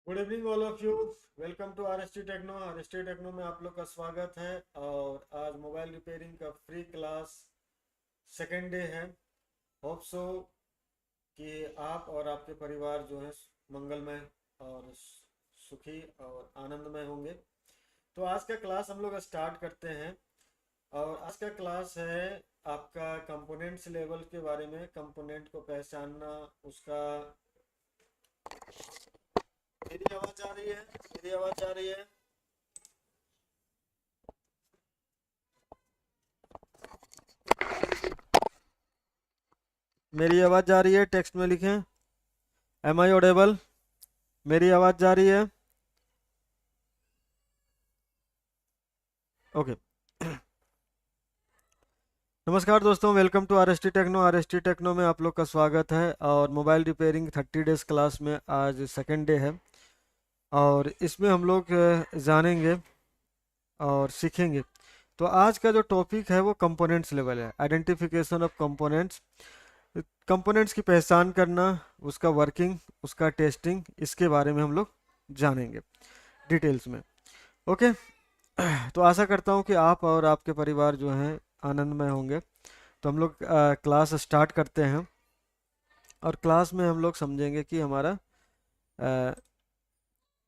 Good evening all of you. Welcome to RST techno. RST techno में आप लोग का स्वागत है। और आज मोबाइल रिपेयरिंग का फ्री क्लास सेकेंड डे है। होप सो कि आप और आपके परिवार जो है मंगलमय और सुखी और आनंदमय होंगे। तो आज का क्लास हम लोग स्टार्ट करते हैं। और आज का क्लास है आपका कंपोनेंट्स लेवल के बारे में, कंपोनेंट को पहचानना उसका। मेरी आवाज आ रही है? मेरी आवाज आ रही है? मेरी आवाज जा रही है? टेक्स्ट में लिखें, एम आई ऑडेबल? मेरी आवाज जा रही है? ओके। नमस्कार दोस्तों, welcome to RST techno. RST techno में आप लोग का स्वागत है। और मोबाइल रिपेयरिंग 30 डेज क्लास में आज सेकेंड डे है। और इसमें हम लोग जानेंगे और सीखेंगे। तो आज का जो टॉपिक है वो कंपोनेंट्स लेवल है, आइडेंटिफिकेशन ऑफ कंपोनेंट्स। कंपोनेंट्स की पहचान करना, उसका वर्किंग, उसका टेस्टिंग, इसके बारे में हम लोग जानेंगे डिटेल्स में। ओके। तो आशा करता हूँ कि आप और आपके परिवार जो हैं आनंदमय होंगे। तो हम लोग क्लास स्टार्ट करते हैं। और क्लास में हम लोग समझेंगे कि हमारा अ,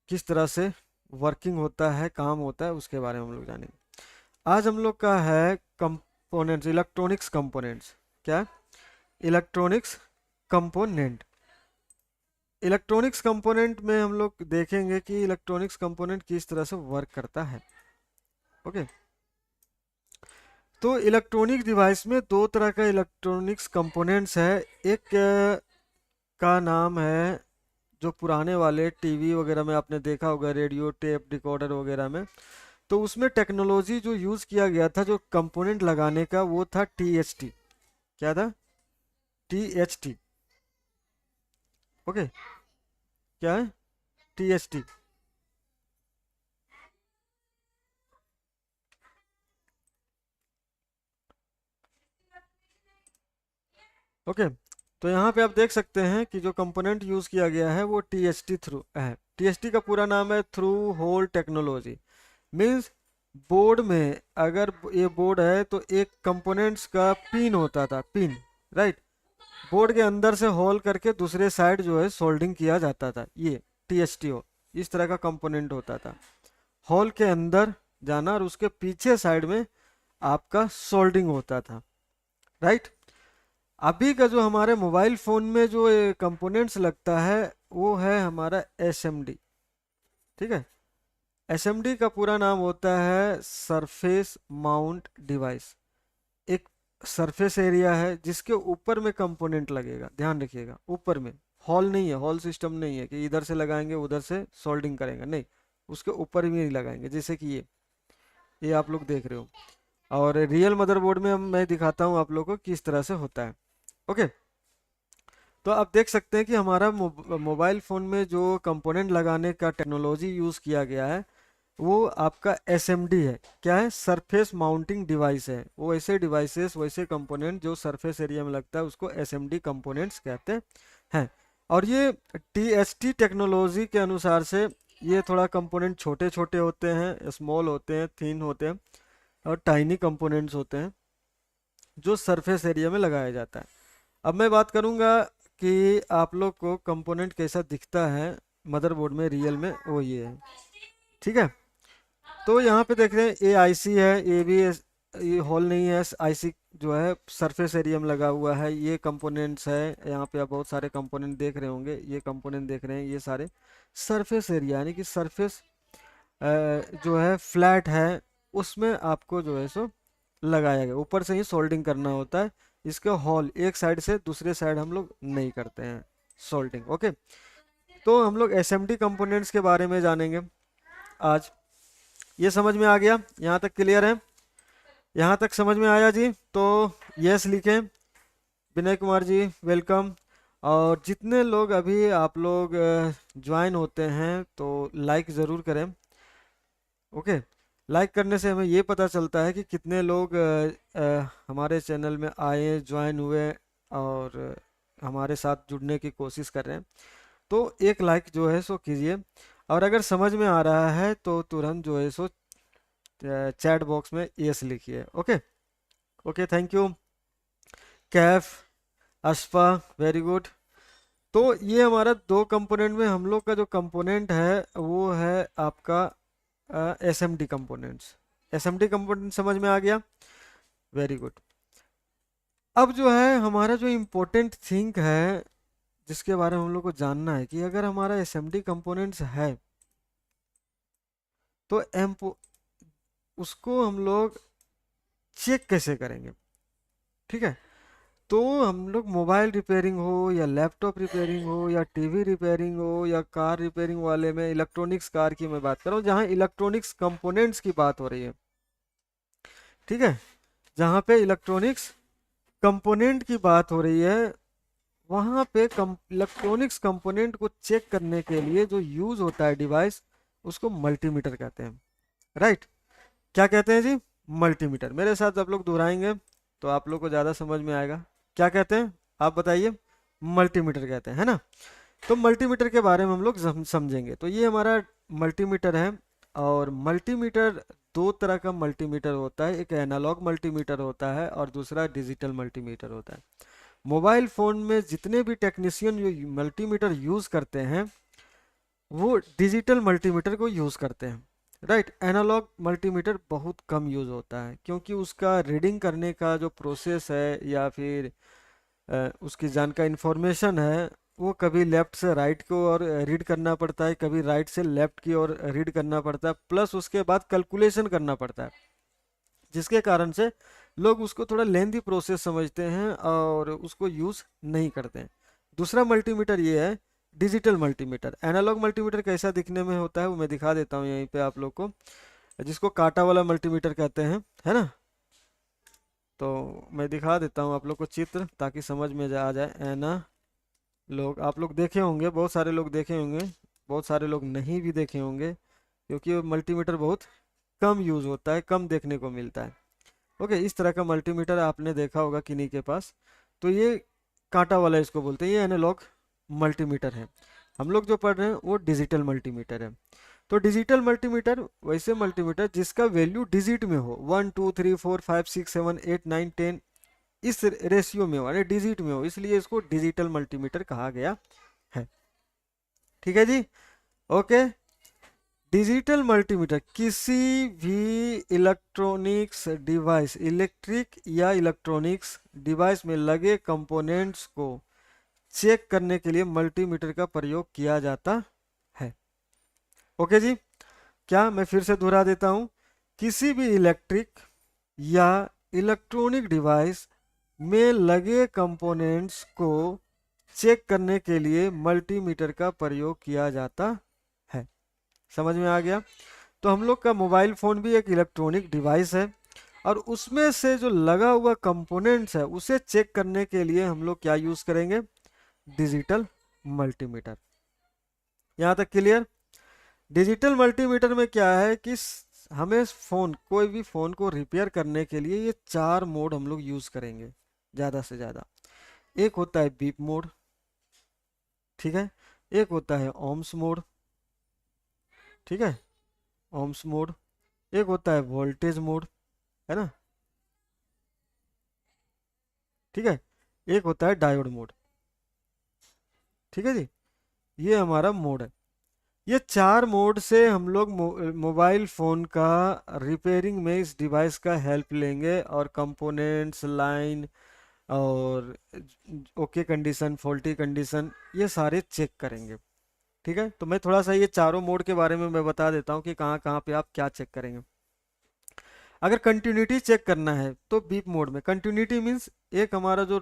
किस तरह से वर्किंग होता है, काम होता है, उसके बारे में हम लोग जानेंगे। आज हम लोग का है कंपोनेंट्स, इलेक्ट्रॉनिक्स कंपोनेंट्स। क्या? Electronics component. इलेक्ट्रॉनिक्स कंपोनेंट में हम लोग देखेंगे कि इलेक्ट्रॉनिक्स कंपोनेंट किस तरह से वर्क करता है। ओके। तो इलेक्ट्रॉनिक डिवाइस में दो तरह का इलेक्ट्रॉनिक्स कंपोनेंट्स है। एक का नाम है, जो पुराने वाले टीवी वगैरह में आपने देखा होगा, रेडियो, टेप, डिकोडर वगैरह में, तो उसमें टेक्नोलॉजी जो यूज़ किया गया था जो कंपोनेंट लगाने का, वो था टीएचटी। क्या था? टीएचटी। ओके। क्या है? टीएचटी। ओके। तो यहाँ पे आप देख सकते हैं कि जो कंपोनेंट यूज़ किया गया है वो टीएचटी थ्रू है। टीएचटी का पूरा नाम है through hole technology. Means board में, अगर ये बोर्ड है तो एक कंपोनेंट्स का पिन होता था, पिन, राइट। बोर्ड के अंदर से होल करके दूसरे साइड जो है सोल्डिंग किया जाता था। ये टीएचटीओ इस तरह का कंपोनेंट होता था। होल के अंदर जाना और उसके पीछे साइड में आपका सोल्डिंग होता था, राइट। अभी का जो हमारे मोबाइल फ़ोन में जो कंपोनेंट्स लगता है वो है हमारा एसएमडी। ठीक है। एसएमडी का पूरा नाम होता है सरफेस माउंट डिवाइस। एक सरफेस एरिया है जिसके ऊपर में कंपोनेंट लगेगा, ध्यान रखिएगा, ऊपर में। हॉल नहीं है, हॉल सिस्टम नहीं है कि इधर से लगाएंगे उधर से सोल्डिंग करेंगे, नहीं। उसके ऊपर भी नहीं लगाएंगे, जैसे कि ये आप लोग देख रहे हो। और रियल मदरबोर्ड में मैं दिखाता हूँ आप लोगों को किस तरह से होता है। ओके। तो आप देख सकते हैं कि हमारा मोबाइल फ़ोन में जो कंपोनेंट लगाने का टेक्नोलॉजी यूज़ किया गया है वो आपका एसएमडी है। क्या है? सरफेस माउंटिंग डिवाइस है। वो ऐसे डिवाइसेस, वैसे कंपोनेंट जो सरफेस एरिया में लगता है उसको एसएमडी कंपोनेंट्स कहते हैं। और ये टीएसटी टेक्नोलॉजी के अनुसार से ये थोड़ा कंपोनेंट छोटे छोटे होते हैं, स्मॉल होते हैं, थिन होते हैं और टाइनी कंपोनेंट्स होते हैं जो सरफेस एरिया में लगाया जाता है। अब मैं बात करूंगा कि आप लोग को कंपोनेंट कैसा दिखता है मदरबोर्ड में रियल में, वो ये है। ठीक है। तो यहाँ पे देख रहे हैं ए आई सी है, ए भी ये होल नहीं है, आईसी जो है सरफेस एरिया में लगा हुआ है। ये कंपोनेंट्स है, यहाँ पे आप बहुत सारे कंपोनेंट देख रहे होंगे, ये कंपोनेंट देख रहे हैं, ये सारे सरफेस एरिया, यानी कि सरफेस जो है फ्लैट है, उसमें आपको जो है सो लगाया गया। ऊपर से ही सोल्डिंग करना होता है। इसके हॉल एक साइड से दूसरे साइड हम लोग नहीं करते हैं सोल्डिंग। ओके। तो हम लोग एसएमडी कंपोनेंट्स के बारे में जानेंगे आज। ये समझ में आ गया? यहाँ तक क्लियर है? यहाँ तक समझ में आया जी? तो यस लिखें। विनय कुमार जी वेलकम। और जितने लोग अभी आप लोग ज्वाइन होते हैं तो लाइक ज़रूर करें। ओके। लाइक करने से हमें ये पता चलता है कि कितने लोग हमारे चैनल में आए, ज्वाइन हुए और हमारे साथ जुड़ने की कोशिश कर रहे हैं। तो एक लाइक जो है सो कीजिए, और अगर समझ में आ रहा है तो तुरंत जो है सो चैट बॉक्स में यस लिखिए। Okay okay, thank you. Kaif, Ashfa, very good. तो ये हमारा दो कंपोनेंट में, हम लोग का जो कंपोनेंट है वो है आपका S M D components. S M D component समझ में आ गया, वेरी गुड। अब जो है हमारा जो इम्पोर्टेंट थिंग है जिसके बारे में हम लोग को जानना है कि अगर हमारा एस एम डी कंपोनेंट्स है तो उसको हम लोग चेक कैसे करेंगे। ठीक है, तो हम लोग मोबाइल रिपेयरिंग हो या लैपटॉप रिपेयरिंग हो या टीवी रिपेयरिंग हो या कार रिपेयरिंग वाले में, इलेक्ट्रॉनिक्स कार की मैं बात कर रहा हूँ जहाँ इलेक्ट्रॉनिक्स कंपोनेंट्स की बात हो रही है। ठीक है, जहाँ पे इलेक्ट्रॉनिक्स कंपोनेंट की बात हो रही है वहाँ पे इलेक्ट्रॉनिक्स कंपोनेंट को चेक करने के लिए जो यूज होता है डिवाइस, उसको मल्टीमीटर कहते हैं। राइट, क्या कहते हैं जी? मल्टीमीटर। मेरे साथ आप लोग दोहराएंगे तो आप लोग को ज़्यादा समझ में आएगा। क्या कहते हैं आप बताइए? मल्टीमीटर कहते हैं, है ना। तो मल्टीमीटर के बारे में हम लोग समझेंगे। तो ये हमारा मल्टीमीटर है, और मल्टीमीटर दो तरह का मल्टीमीटर होता है, एक एनालॉग मल्टीमीटर होता है और दूसरा डिजिटल मल्टीमीटर होता है। मोबाइल फ़ोन में जितने भी टेक्नीशियन जो मल्टीमीटर यूज़ करते हैं वो डिजिटल मल्टीमीटर को यूज़ करते हैं। राइट, एनालॉग मल्टीमीटर बहुत कम यूज़ होता है क्योंकि उसका रीडिंग करने का जो प्रोसेस है या फिर उसकी जानकारी इंफॉर्मेशन है वो कभी लेफ्ट से राइट को और रीड करना पड़ता है, कभी राइट से लेफ्ट की ओर रीड करना पड़ता है, प्लस उसके बाद कैलकुलेशन करना पड़ता है, जिसके कारण से लोग उसको थोड़ा लेंथी प्रोसेस समझते हैं और उसको यूज़ नहीं करते हैं। दूसरा मल्टीमीटर ये है डिजिटल मल्टीमीटर। एनालॉग मल्टीमीटर कैसा दिखने में होता है वो मैं दिखा देता हूँ यहीं पे आप लोग को, जिसको कांटा वाला मल्टीमीटर कहते हैं, है ना। तो मैं दिखा देता हूँ आप लोग को चित्र ताकि समझ में आ जाए। एनालॉग आप लोग देखे होंगे, बहुत सारे लोग देखे होंगे, बहुत सारे लोग नहीं भी देखे होंगे क्योंकि मल्टीमीटर बहुत कम यूज़ होता है, कम देखने को मिलता है। ओके, इस तरह का मल्टीमीटर आपने देखा होगा किन्हीं के पास। तो ये कांटा वाला इसको बोलते हैं, ये एनालॉग मल्टीमीटर है। हम लोग जो पढ़ रहे हैं वो डिजिटल मल्टीमीटर है। तो डिजिटल मल्टीमीटर वैसे मल्टीमीटर जिसका वैल्यू डिजिट में हो, 1 2 3 4 5 6 7 8 9 10 इस रेशियो में हो, यानी डिजिट में हो, इसलिए इसको डिजिटल मल्टीमीटर कहा गया है। ठीक है जी, ओके। डिजिटल मल्टीमीटर किसी भी इलेक्ट्रॉनिक्स डिवाइस, इलेक्ट्रिक या इलेक्ट्रॉनिक्स डिवाइस में लगे कंपोनेंट्स को चेक करने के लिए मल्टीमीटर का प्रयोग किया जाता है। ओके जी, क्या मैं फिर से दोहरा देता हूं, किसी भी इलेक्ट्रिक या इलेक्ट्रॉनिक डिवाइस में लगे कंपोनेंट्स को चेक करने के लिए मल्टीमीटर का प्रयोग किया जाता है। समझ में आ गया? तो हम लोग का मोबाइल फ़ोन भी एक इलेक्ट्रॉनिक डिवाइस है और उसमें से जो लगा हुआ कंपोनेंट्स है उसे चेक करने के लिए हम लोग क्या यूज़ करेंगे? Digital multimeter. यहाँ तक क्लियर? डिजिटल मल्टीमीटर में क्या है कि हमें फ़ोन, कोई भी फ़ोन को रिपेयर करने के लिए ये चार मोड हम लोग यूज़ करेंगे ज़्यादा से ज़्यादा। एक होता है बीप मोड, ठीक है, एक होता है ओम्स मोड, ठीक है, ओम्स मोड, एक होता है वोल्टेज मोड, है ना, ठीक है, एक होता है डायोड मोड। ठीक है जी, ये हमारा मोड है। ये चार मोड से हम लोग मोबाइल फ़ोन का रिपेयरिंग में इस डिवाइस का हेल्प लेंगे और कंपोनेंट्स, लाइन और ओके कंडीशन, फॉल्टी कंडीशन, ये सारे चेक करेंगे। ठीक है, तो मैं थोड़ा सा ये चारों मोड के बारे में मैं बता देता हूँ कि कहाँ कहाँ पे आप क्या चेक करेंगे। अगर कंटिन्यूटी चेक करना है तो बीप मोड में, कंटिन्यूटी मीन्स एक हमारा जो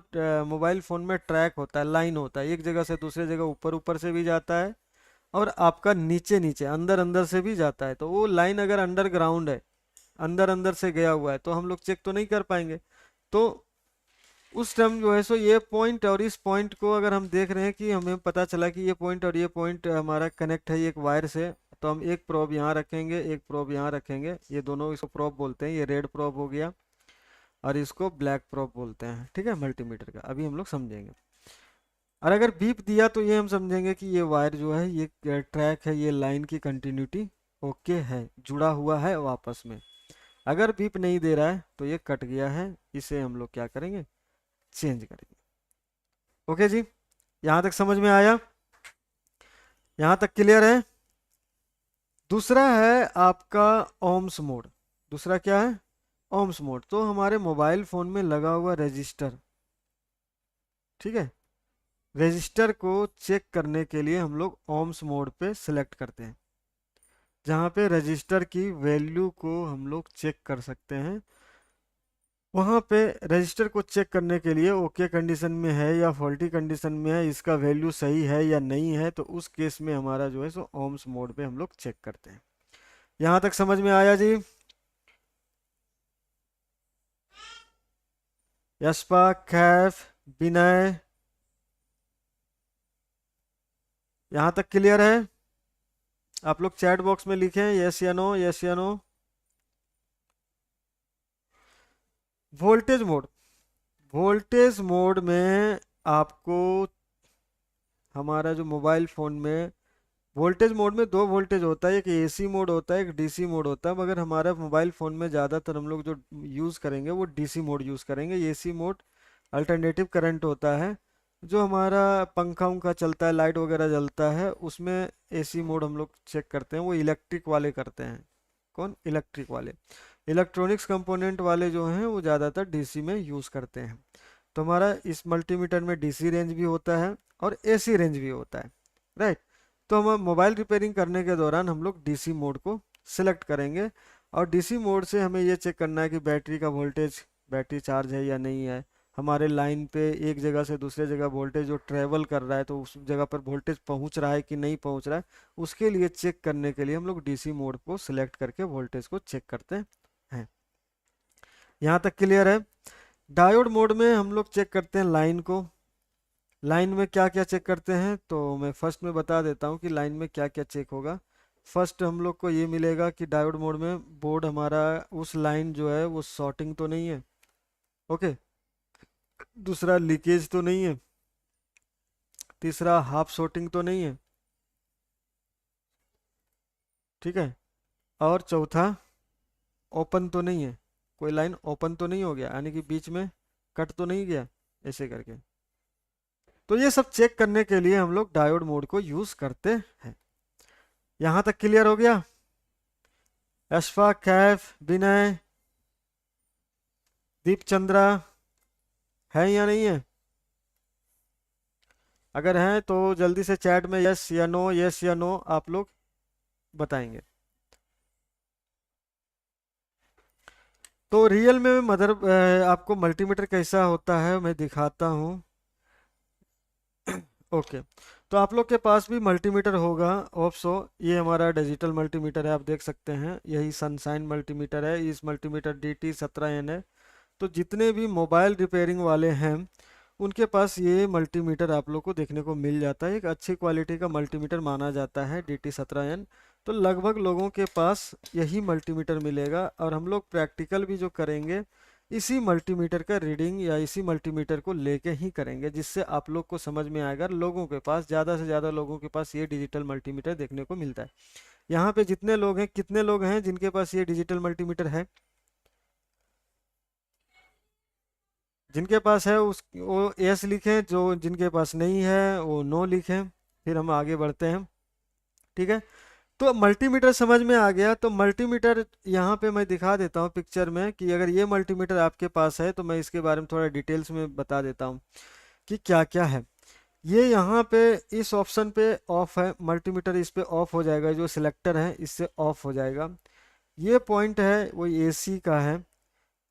मोबाइल फ़ोन में ट्रैक होता है, लाइन होता है, एक जगह से दूसरे जगह ऊपर ऊपर से भी जाता है और आपका नीचे नीचे अंदर अंदर से भी जाता है। तो वो लाइन अगर अंडरग्राउंड है, अंदर अंदर से गया हुआ है, तो हम लोग चेक तो नहीं कर पाएंगे। तो उस टाइम जो है सो ये पॉइंट और इस पॉइंट को अगर हम देख रहे हैं कि हमें पता चला कि ये पॉइंट और ये पॉइंट हमारा कनेक्ट है एक वायर से, तो हम एक प्रोब यहाँ रखेंगे, एक प्रोब यहाँ रखेंगे, ये दोनों इसको प्रोब बोलते हैं, ये रेड प्रोब हो गया और इसको ब्लैक प्रोब बोलते हैं। ठीक है, मल्टीमीटर का अभी हम लोग समझेंगे। और अगर बीप दिया तो ये हम समझेंगे कि ये वायर जो है, ये ट्रैक है, ये लाइन की कंटिन्यूटी ओके है, जुड़ा हुआ है आपस में। अगर बीप नहीं दे रहा है तो ये कट गया है, इसे हम लोग क्या करेंगे, चेंज करेंगे। ओके जी, यहाँ तक समझ में आया? यहाँ तक क्लियर है? दूसरा है आपका ओम्स मोड। दूसरा क्या है? Ohms mode. तो हमारे मोबाइल फोन में लगा हुआ रजिस्टर, ठीक है, रजिस्टर को चेक करने के लिए हम लोग ओम्स मोड पे सिलेक्ट करते हैं, जहाँ पे रजिस्टर की वैल्यू को हम लोग चेक कर सकते हैं। वहाँ पे रजिस्टर को चेक करने के लिए ओके कंडीशन में है या फॉल्टी कंडीशन में है, इसका वैल्यू सही है या नहीं है, तो उस केस में हमारा जो है सो ओम्स मोड पे हम लोग चेक करते हैं। यहाँ तक समझ में आया जी? यशपा, कैफ, विनय, यहाँ तक क्लियर है? आप लोग चैट बॉक्स में लिखें यस या नो, यस या no. Voltage mode. Voltage mode में आपको हमारा जो मोबाइल फ़ोन में वोल्टेज मोड में दो वोल्टेज होता है, एक एसी मोड होता है, एक डीसी मोड होता है, मगर हमारा मोबाइल फ़ोन में ज़्यादातर हम लोग जो यूज़ करेंगे वो डीसी मोड यूज़ करेंगे। एसी मोड अल्टरनेटिव करंट होता है, जो हमारा पंखा उंखा चलता है, लाइट वगैरह जलता है, उसमें एसी मोड हम लोग चेक करते हैं, वो इलेक्ट्रिक वाले करते हैं। कौन? इलेक्ट्रिक वाले। इलेक्ट्रॉनिक्स कंपोनेंट वाले जो हैं वो ज़्यादातर डीसी में यूज़ करते हैं। तो हमारा इस मल्टीमीटर में डीसी रेंज भी होता है और एसी रेंज भी होता है, राइट। तो हम मोबाइल रिपेयरिंग करने के दौरान हम लोग डीसी मोड को सिलेक्ट करेंगे, और डीसी मोड से हमें ये चेक करना है कि बैटरी का वोल्टेज, बैटरी चार्ज है या नहीं है, हमारे लाइन पे एक जगह से दूसरे जगह वोल्टेज जो ट्रेवल कर रहा है तो उस जगह पर वोल्टेज पहुंच रहा है कि नहीं पहुंच रहा है, उसके लिए चेक करने के लिए हम लोग डीसी मोड को सिलेक्ट करके वोल्टेज को चेक करते हैं। यहाँ तक क्लियर है? डायोड मोड में हम लोग चेक करते हैं लाइन को। लाइन में क्या क्या चेक करते हैं, तो मैं फर्स्ट में बता देता हूँ कि लाइन में क्या क्या चेक होगा। फर्स्ट हम लोग को ये मिलेगा कि डायोड मोड में बोर्ड हमारा, उस लाइन जो है वो शॉर्टिंग तो नहीं है, ओके। दूसरा लीकेज तो नहीं है। तीसरा हाफ शॉर्टिंग तो नहीं है, ठीक है। और चौथा ओपन तो नहीं है, कोई लाइन ओपन तो नहीं हो गया, यानी कि बीच में कट तो नहीं गया, ऐसे करके। तो ये सब चेक करने के लिए हम लोग डायोड मोड को यूज करते हैं। यहां तक क्लियर हो गया? अशफाक, कैफ, विनय, दीपचंद्रा, है या नहीं है? अगर हैं तो जल्दी से चैट में यस या नो, यस या नो आप लोग बताएंगे। तो रियल में आपको मल्टीमीटर कैसा होता है मैं दिखाता हूँ। ओके, तो आप लोग के पास भी मल्टीमीटर होगा ऑप्सो। ये हमारा डिजिटल मल्टीमीटर है, आप देख सकते हैं, यही सनशाइन मल्टीमीटर है। इस मल्टीमीटर DT17N है। तो जितने भी मोबाइल रिपेयरिंग वाले हैं उनके पास ये मल्टीमीटर आप लोग को देखने को मिल जाता है। एक अच्छी क्वालिटी का मल्टीमीटर माना जाता है DT17N। तो लगभग लोगों के पास यही मल्टीमीटर मिलेगा, और हम लोग प्रैक्टिकल भी जो करेंगे इसी मल्टीमीटर का रीडिंग या इसी मल्टीमीटर को लेके ही करेंगे, जिससे आप लोग को समझ में आएगा। लोगों के पास, ज़्यादा से ज़्यादा लोगों के पास ये डिजिटल मल्टीमीटर देखने को मिलता है। यहाँ पे जितने लोग हैं, कितने लोग हैं जिनके पास ये डिजिटल मल्टीमीटर है? जिनके पास है उस वो यस लिखें, जो जिनके पास नहीं है वो नो लिखें। फिर हम आगे बढ़ते हैं, ठीक है। तो मल्टीमीटर समझ में आ गया। तो मल्टीमीटर यहाँ पे मैं दिखा देता हूँ पिक्चर में, कि अगर ये मल्टीमीटर आपके पास है तो मैं इसके बारे में थोड़ा डिटेल्स में बता देता हूँ कि क्या क्या है। ये यहाँ पे इस ऑप्शन पे ऑफ है मल्टीमीटर, इस पे ऑफ हो जाएगा, जो सिलेक्टर है इससे ऑफ हो जाएगा। ये पॉइंट है वो एसी का है,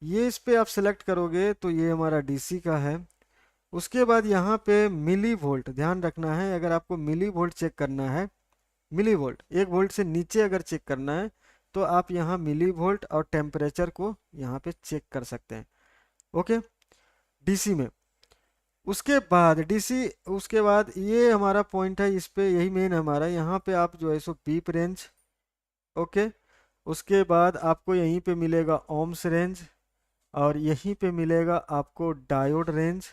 ये इस पे आप सेलेक्ट करोगे तो ये हमारा डीसी का है। उसके बाद यहाँ पे मिली वोल्ट, ध्यान रखना है, अगर आपको मिली वोल्ट चेक करना है, मिली वोल्ट 1 वोल्ट से नीचे अगर चेक करना है तो आप यहाँ मिली वोल्ट और टेम्परेचर को यहाँ पे चेक कर सकते हैं, ओके, डीसी में। उसके बाद डीसी, उसके बाद ये हमारा पॉइंट है, इस पे यही मेन हमारा, यहाँ पे आप जो है सो बीप रेंज, ओके। उसके बाद आपको यहीं पे मिलेगा ओम्स रेंज, और यहीं पे मिलेगा आपको डायोड रेंज,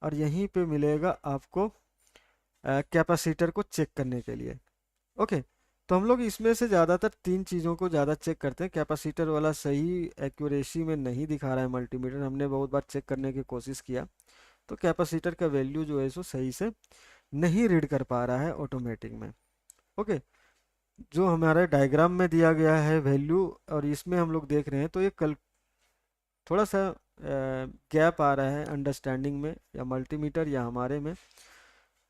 और यहीं पे मिलेगा आपको कैपेसिटर को चेक करने के लिए। ओके, तो हम लोग इसमें से ज़्यादातर तीन चीज़ों को ज़्यादा चेक करते हैं। कैपेसिटर वाला सही एक्यूरेसी में नहीं दिखा रहा है मल्टीमीटर, हमने बहुत बार चेक करने की कोशिश किया, तो कैपेसिटर का वैल्यू जो है सो सही से नहीं रीड कर पा रहा है ऑटोमेटिक में। ओके, जो हमारे डायग्राम में दिया गया है वैल्यू और इसमें हम लोग देख रहे हैं, तो ये कल थोड़ा सा गैप आ रहा है अंडरस्टैंडिंग में, या मल्टीमीटर या हमारे में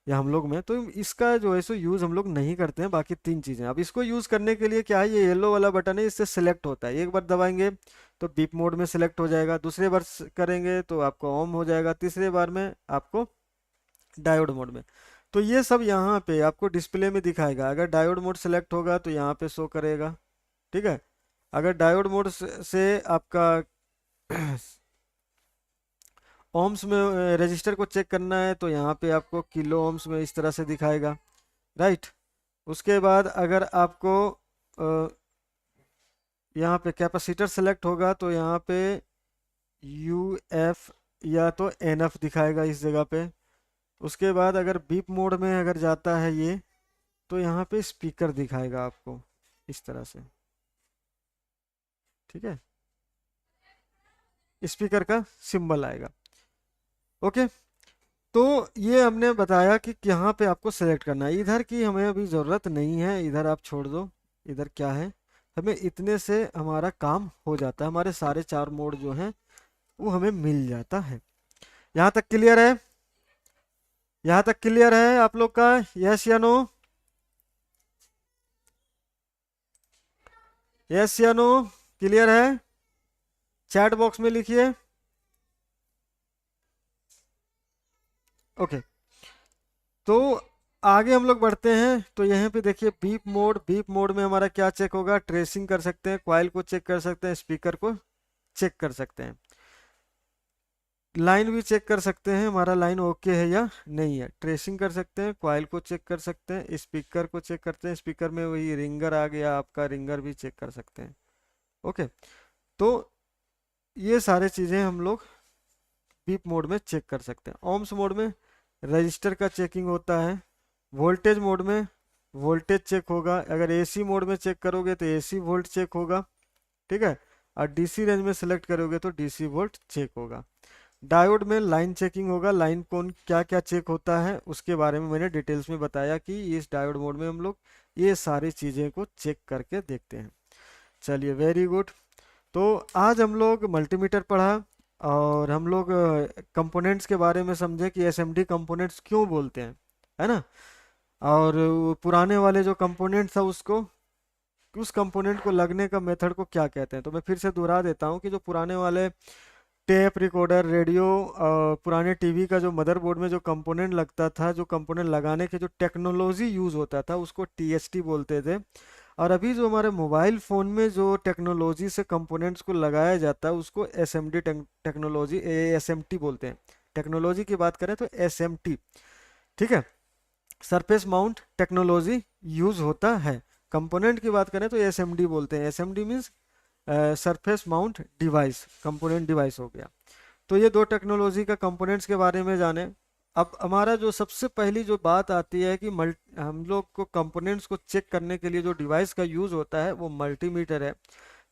या हम लोग में, तो इसका जो है सो यूज़ हम लोग नहीं करते हैं बाकी तीन चीज़ें। अब इसको यूज़ करने के लिए क्या है, ये येलो वाला बटन है, इससे सिलेक्ट होता है। एक बार दबाएंगे तो बीप मोड में सिलेक्ट हो जाएगा, दूसरे बार करेंगे तो आपको ऑन हो जाएगा, तीसरे बार में आपको डायोड मोड में। तो ये सब यहाँ पे आपको डिस्प्ले में दिखाएगा। अगर डायोड मोड सेलेक्ट होगा तो यहाँ पे शो करेगा, ठीक है। अगर डायोड मोड से आपका ओम्स में रजिस्टर को चेक करना है तो यहाँ पे आपको किलो ओम्स में इस तरह से दिखाएगा, राइट। उसके बाद अगर आपको यहाँ पे कैपेसिटर सेलेक्ट होगा तो यहाँ पे यू एफ या तो एन एफ दिखाएगा इस जगह पे। उसके बाद अगर बीप मोड में अगर जाता है ये, तो यहाँ पे स्पीकर दिखाएगा आपको इस तरह से, ठीक है, स्पीकर का सिंबल आएगा। ओके, तो ये हमने बताया कि यहाँ पे आपको सेलेक्ट करना है। इधर की हमें अभी ज़रूरत नहीं है, इधर आप छोड़ दो। इधर क्या है, हमें इतने से हमारा काम हो जाता है, हमारे सारे चार मोड जो हैं वो हमें मिल जाता है। यहाँ तक क्लियर है? यहाँ तक क्लियर है आप लोग का? यस या नो? यस या नो? क्लियर है? चैट बॉक्स में लिखिए। ओके, तो आगे हम लोग बढ़ते हैं। तो यहाँ पे देखिए बीप मोड, बीप मोड में हमारा क्या चेक होगा, ट्रेसिंग कर सकते हैं, कॉइल को चेक कर सकते हैं, स्पीकर को चेक कर सकते हैं, लाइन भी चेक कर सकते हैं हमारा लाइन ओके है या नहीं है, ट्रेसिंग कर सकते हैं, कॉइल को चेक कर सकते हैं, स्पीकर को चेक करते हैं, स्पीकर में वही रिंगर आ गया आपका, रिंगर भी चेक कर सकते हैं। ओके, तो ये सारे चीज़ें हम लोग बीप मोड में चेक कर सकते हैं। ओम्स मोड में रजिस्टर का चेकिंग होता है, वोल्टेज मोड में वोल्टेज चेक होगा, अगर एसी मोड में चेक करोगे तो एसी वोल्ट चेक होगा, ठीक है, और डीसी रेंज में सेलेक्ट करोगे तो डीसी वोल्ट चेक होगा। डायोड में लाइन चेकिंग होगा, लाइन कौन क्या क्या चेक होता है उसके बारे में मैंने डिटेल्स में बताया कि इस डायोड मोड में हम लोग ये सारी चीज़ें को चेक करके देखते हैं। चलिए, वेरी गुड। तो आज हम लोग मल्टीमीटर पढ़ा और हम लोग कंपोनेंट्स के बारे में समझे कि एसएमडी कंपोनेंट्स क्यों बोलते हैं, है ना। और वो पुराने वाले जो कंपोनेंट था उसको, उस कंपोनेंट को लगने का मेथड को क्या कहते हैं। तो मैं फिर से दोहरा देता हूँ कि जो पुराने वाले टेप रिकॉर्डर, रेडियो, पुराने टीवी का जो मदरबोर्ड में जो कंपोनेंट लगता था, जो कंपोनेंट लगाने के जो टेक्नोलॉजी यूज़ होता था उसको टीएसटी बोलते थे। और अभी जो हमारे मोबाइल फ़ोन में जो टेक्नोलॉजी से कंपोनेंट्स को लगाया जाता है उसको एसएमडी टेक्नोलॉजी, एसएमटी बोलते हैं। टेक्नोलॉजी की बात करें तो एसएमटी, ठीक है, सरफेस माउंट टेक्नोलॉजी यूज़ होता है। कंपोनेंट की बात करें तो एसएमडी बोलते हैं। SMD means surface mount device, component device हो गया। तो ये दो टेक्नोलॉजी का कंपोनेंट्स के बारे में जाने। अब हमारा जो सबसे पहली जो बात आती है कि हम लोग को कंपोनेंट्स को चेक करने के लिए जो डिवाइस का यूज़ होता है वो मल्टीमीटर है।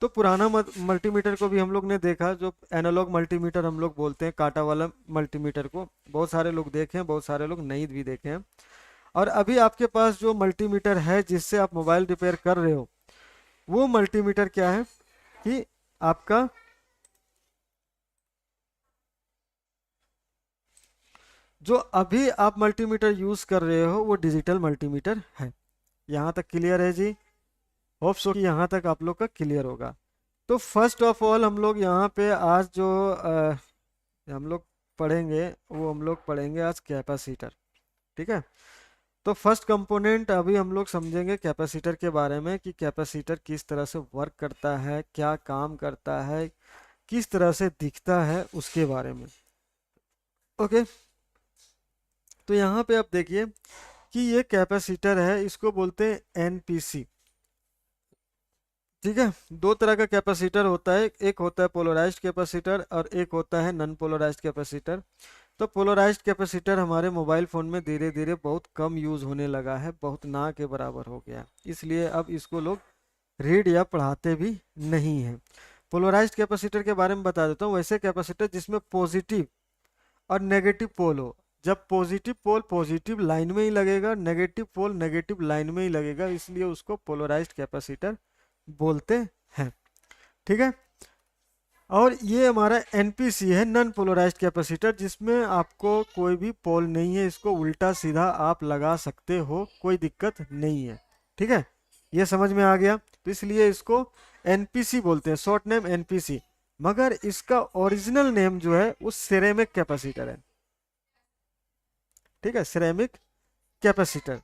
तो पुराना मल्टीमीटर को भी हम लोग ने देखा, जो एनालॉग मल्टीमीटर हम लोग बोलते हैं, कांटा वाला मल्टीमीटर को बहुत सारे लोग देखे हैं, बहुत सारे लोग नहीं भी देखे हैं। और अभी आपके पास जो मल्टीमीटर है जिससे आप मोबाइल रिपेयर कर रहे हो, वो मल्टीमीटर क्या है कि आपका जो अभी आप मल्टीमीटर यूज कर रहे हो वो डिजिटल मल्टीमीटर है। यहाँ तक क्लियर है जी? होप सो कि यहाँ तक आप लोग का क्लियर होगा। तो फर्स्ट ऑफ ऑल हम लोग यहाँ पे आज जो हम लोग पढ़ेंगे वो हम लोग पढ़ेंगे आज कैपेसिटर, ठीक है। तो फर्स्ट कंपोनेंट अभी हम लोग समझेंगे कैपेसिटर के बारे में कि कैपेसिटर किस तरह से वर्क करता है, क्या काम करता है, किस तरह से दिखता है, उसके बारे में। ओके, तो यहाँ पे आप देखिए कि ये कैपेसिटर है, इसको बोलते हैं एनपीसी, ठीक है। दो तरह का कैपेसिटर होता है, एक होता है पोलराइज्ड कैपेसिटर और एक होता है नॉन पोलराइज्ड कैपेसिटर। तो पोलराइज्ड कैपेसिटर हमारे मोबाइल फ़ोन में धीरे धीरे बहुत कम यूज़ होने लगा है, बहुत ना के बराबर हो गया, इसलिए अब इसको लोग रीड या पढ़ाते भी नहीं हैं। पोलराइज्ड कैपेसिटर के बारे में बता देता हूँ। वैसे कैपेसिटर जिसमें पॉजिटिव और नेगेटिव पोल हो, जब पॉजिटिव पोल पॉजिटिव लाइन में ही लगेगा, नेगेटिव पोल नेगेटिव लाइन में ही लगेगा, इसलिए उसको पोलराइज्ड कैपेसिटर बोलते हैं। ठीक है। और ये हमारा एनपीसी है, नॉन पोलराइज्ड कैपेसिटर, जिसमें आपको कोई भी पोल नहीं है, इसको उल्टा सीधा आप लगा सकते हो, कोई दिक्कत नहीं है। ठीक है, ये समझ में आ गया। तो इसलिए इसको एनपीसी बोलते हैं, शॉर्ट नेम एनपीसी। मगर इसका ओरिजिनल नेम जो है वो सिरेमिक कैपेसिटर है। ठीक है, सिरेमिक कैपेसिटर।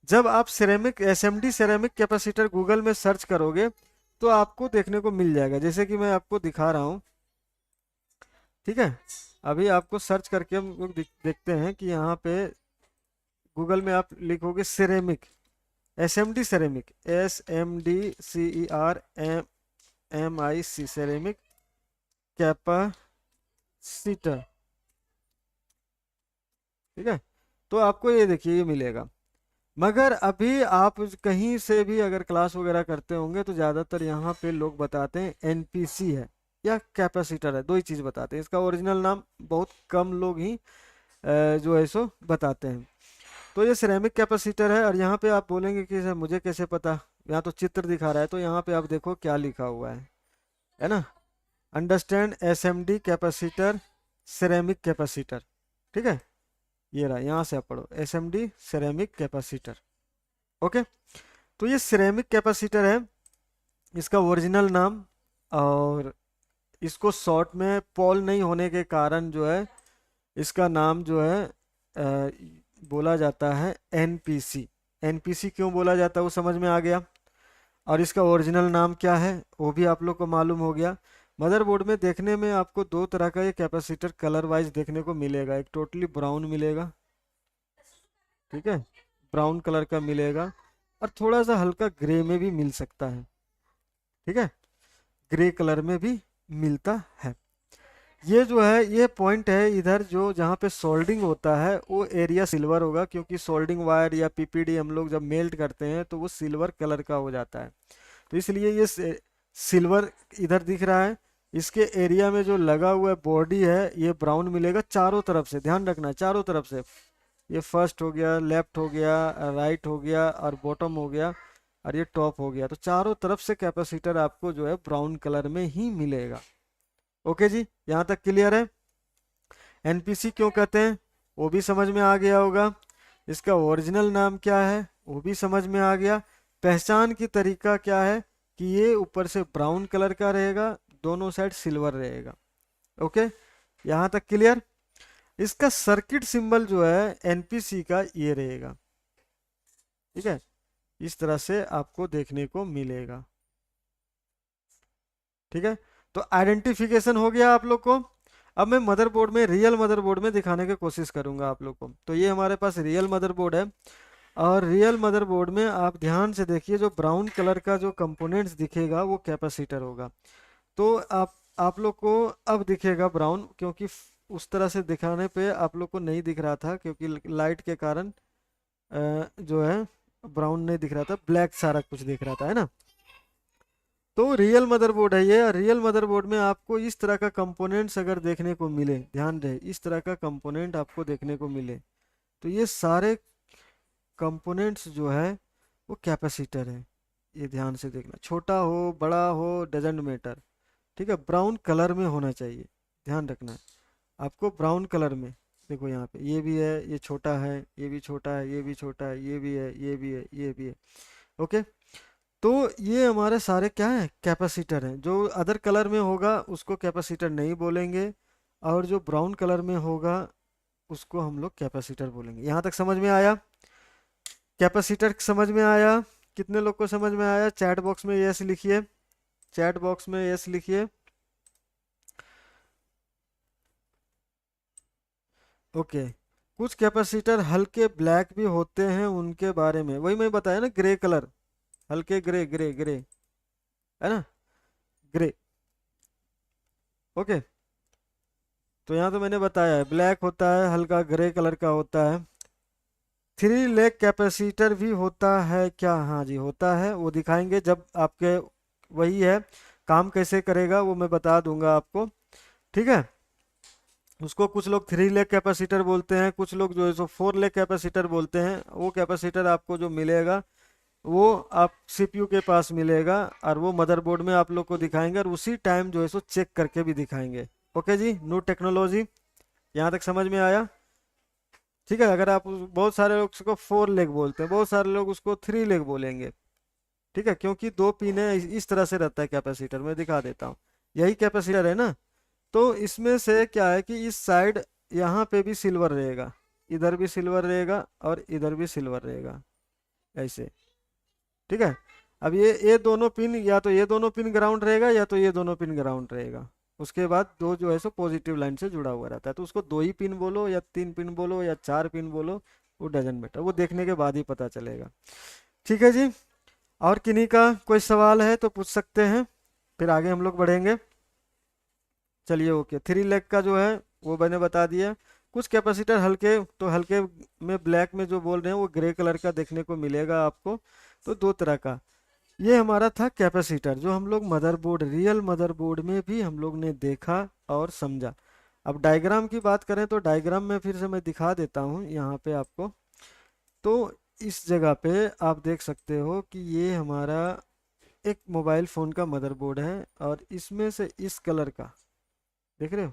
जब आप ceramic SMD ceramic capacitor Google में सर्च करोगे तो आपको देखने को मिल जाएगा, जैसे कि मैं आपको दिखा रहा हूँ। ठीक है, अभी आपको सर्च करके हम लोग देखते हैं कि यहाँ पे गूगल में आप लिखोगे ceramic, SMD ceramic, SMDCERMIC ceramic capacitor. ठीक है, तो आपको ये देखिए ये मिलेगा। मगर अभी आप कहीं से भी अगर क्लास वगैरह करते होंगे तो ज़्यादातर यहाँ पे लोग बताते हैं एनपीसी है या कैपेसिटर है, दो ही चीज़ बताते हैं। इसका ओरिजिनल नाम बहुत कम लोग ही जो है सो बताते हैं। तो ये सिरेमिक कैपेसिटर है। और यहाँ पे आप बोलेंगे कि सर मुझे कैसे पता, यहाँ तो चित्र दिखा रहा है। तो यहाँ पे आप देखो क्या लिखा हुआ है ना, understand SMD capacitor ceramic capacitor. ठीक है, ये रहा, यहाँ से आप पढ़ो एसएमडी सिरेमिक कैपेसिटर। ओके, तो ये सिरेमिक कैपेसिटर है, इसका ओरिजिनल नाम। और इसको शॉर्ट में पोल नहीं होने के कारण जो है इसका नाम जो है बोला जाता है एनपीसी। एनपीसी क्यों बोला जाता है वो समझ में आ गया। और इसका ओरिजिनल नाम क्या है वो भी आप लोग को मालूम हो गया। मदरबोर्ड में देखने में आपको दो तरह का ये कैपेसिटर कलर वाइज देखने को मिलेगा। एक टोटली ब्राउन मिलेगा, ठीक है, ब्राउन कलर का मिलेगा, और थोड़ा सा हल्का ग्रे में भी मिल सकता है। ठीक है, ग्रे कलर में भी मिलता है। ये जो है ये पॉइंट है इधर, जो जहाँ पे सोल्डिंग होता है वो एरिया सिल्वर होगा, क्योंकि सोल्डिंग वायर या पीपीडी हम लोग जब मेल्ट करते हैं तो वो सिल्वर कलर का हो जाता है। तो इसलिए ये सिल्वर इधर दिख रहा है। इसके एरिया में जो लगा हुआ बॉडी है ये ब्राउन मिलेगा चारों तरफ से, ध्यान रखना चारों तरफ से। ये फर्स्ट हो गया, लेफ्ट हो गया, राइट हो गया, और बॉटम हो गया, और ये टॉप हो गया। तो चारों तरफ से कैपेसिटर आपको जो है ब्राउन कलर में ही मिलेगा। ओके जी, यहाँ तक क्लियर है। एनपीसी क्यों कहते हैं वो भी समझ में आ गया होगा। इसका ओरिजिनल नाम क्या है वो भी समझ में आ गया। पहचान की तरीका क्या है कि ये ऊपर से ब्राउन कलर का रहेगा, दोनों साइड सिल्वर रहेगा। ओके, यहाँ तक क्लियर। इसका सर्किट सिंबल जो है एनपीसी का ये रहेगा। ठीक है, इस तरह से आपको देखने को मिलेगा। ठीक है, तो आइडेंटिफिकेशन हो गया आप लोग को। अब मैं मदरबोर्ड में, रियल मदरबोर्ड में दिखाने की कोशिश करूंगा आप लोग को। तो ये हमारे पास रियल मदरबोर्ड है, और रियल मदरबोर्ड में आप ध्यान से देखिए जो ब्राउन कलर का जो कंपोनेंट्स दिखेगा वो कैपेसिटर होगा। तो आप लोग को अब दिखेगा ब्राउन, क्योंकि उस तरह से दिखाने पे आप लोग को नहीं दिख रहा था, क्योंकि लाइट के कारण जो है ब्राउन नहीं दिख रहा था, ब्लैक सारा कुछ दिख रहा था, है ना। तो रियल मदरबोर्ड है ये। रियल मदरबोर्ड में आपको इस तरह का कंपोनेंट्स अगर देखने को मिले, ध्यान रहे, इस तरह का कंपोनेंट आपको देखने को मिले, तो ये सारे कंपोनेंट्स जो है वो कैपेसिटर है। ये ध्यान से देखना, छोटा हो बड़ा हो डजेंट मैटर। ठीक है, ब्राउन कलर में होना चाहिए, ध्यान रखना है आपको, ब्राउन कलर में। देखो यहाँ पे ये भी है, ये छोटा है, ये भी छोटा है, ये भी छोटा है, ये भी है, ये भी है, ये भी है। ओके, तो ये हमारे सारे क्या है कैपेसिटर हैं। जो अदर कलर में होगा उसको कैपेसिटर नहीं बोलेंगे, और जो ब्राउन कलर में होगा उसको हम लोग कैपेसिटर बोलेंगे। यहाँ तक समझ में आया? कैपेसिटर समझ में आया? कितने लोग को समझ में आया? चैट बॉक्स में यस लिखिए, चैट बॉक्स में यस लिखिए। ओके, कुछ कैपेसिटर हल्के ब्लैक भी होते हैं, उनके बारे में वही मैं बताया ना, ग्रे कलर, हल्के ग्रे ग्रे ग्रे, है ना, ग्रे। ओके, तो यहाँ तो मैंने बताया है ब्लैक होता है, हल्का ग्रे कलर का होता है। 3 लेग कैपेसिटर भी होता है क्या? हाँ जी होता है, वो दिखाएंगे जब आपके, वही है, काम कैसे करेगा वो मैं बता दूंगा आपको, ठीक है। उसको कुछ लोग 3 लेग कैपेसिटर बोलते हैं, कुछ लोग जो है सो 4 लेग कैपेसिटर बोलते हैं। वो कैपेसिटर आपको जो मिलेगा वो आप सीपीयू के पास मिलेगा, और वो मदरबोर्ड में आप लोग को दिखाएंगे, और उसी टाइम जो है सो चेक करके भी दिखाएंगे। ओके जी, न्यू टेक्नोलॉजी यहाँ तक समझ में आया? ठीक है। अगर आप बहुत सारे लोग उसको 4 लेग बोलते हैं, बहुत सारे लोग उसको 3 लेग बोलेंगे, ठीक है, क्योंकि 2 पिन है, इस तरह से रहता है कैपेसिटर। मैं दिखा देता हूँ, यही कैपेसिटर है ना। तो इसमें से क्या है कि इस साइड यहाँ पे भी सिल्वर रहेगा, इधर भी सिल्वर रहेगा, और इधर भी सिल्वर रहेगा, ऐसे, ठीक है। अब ये दोनों पिन, या तो ये दोनों पिन ग्राउंड रहेगा, या तो ये दोनों पिन ग्राउंड रहेगा। उसके बाद दो जो है सो पॉजिटिव लाइन से जुड़ा हुआ रहता है। तो उसको 2 ही पिन बोलो, या 3 पिन बोलो, या 4 पिन बोलो, वो डजेंट मैटर, वो देखने के बाद ही पता चलेगा। ठीक है जी। और किन्हीं का कोई सवाल है तो पूछ सकते हैं, फिर आगे हम लोग बढ़ेंगे। चलिए ओके, 3 लेग का जो है वो मैंने बता दिया। कुछ कैपेसिटर हल्के, तो हल्के में ब्लैक में जो बोल रहे हैं वो ग्रे कलर का देखने को मिलेगा आपको। तो 2 तरह का, ये हमारा था कैपेसिटर, जो हम लोग मदरबोर्ड, रियल मदरबोर्ड में भी हम लोग ने देखा और समझा। अब डायग्राम की बात करें तो डायग्राम में फिर से मैं दिखा देता हूँ यहाँ पे आपको। तो इस जगह पे आप देख सकते हो कि ये हमारा एक मोबाइल फ़ोन का मदरबोर्ड है, और इसमें से इस कलर का देख रहे हो,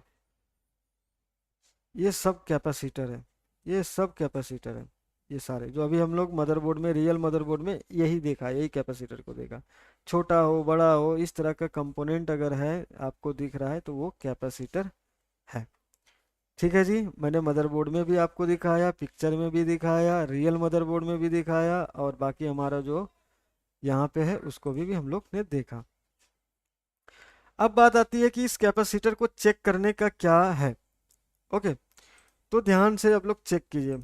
ये सब कैपेसिटर है, ये सब कैपेसिटर है। ये सारे जो अभी हम लोग मदरबोर्ड में, रियल मदरबोर्ड में यही देखा, यही कैपेसिटर को देखा। छोटा हो बड़ा हो, इस तरह का कंपोनेंट अगर है आपको दिख रहा है तो वो कैपेसिटर है। ठीक है जी, मैंने मदरबोर्ड में भी आपको दिखाया, पिक्चर में भी दिखाया, रियल मदरबोर्ड में भी दिखाया, और बाकी हमारा जो यहाँ पे है उसको भी हम लोग ने देखा। अब बात आती है कि इस कैपेसिटर को चेक करने का क्या है। ओके, तो ध्यान से आप लोग चेक कीजिए।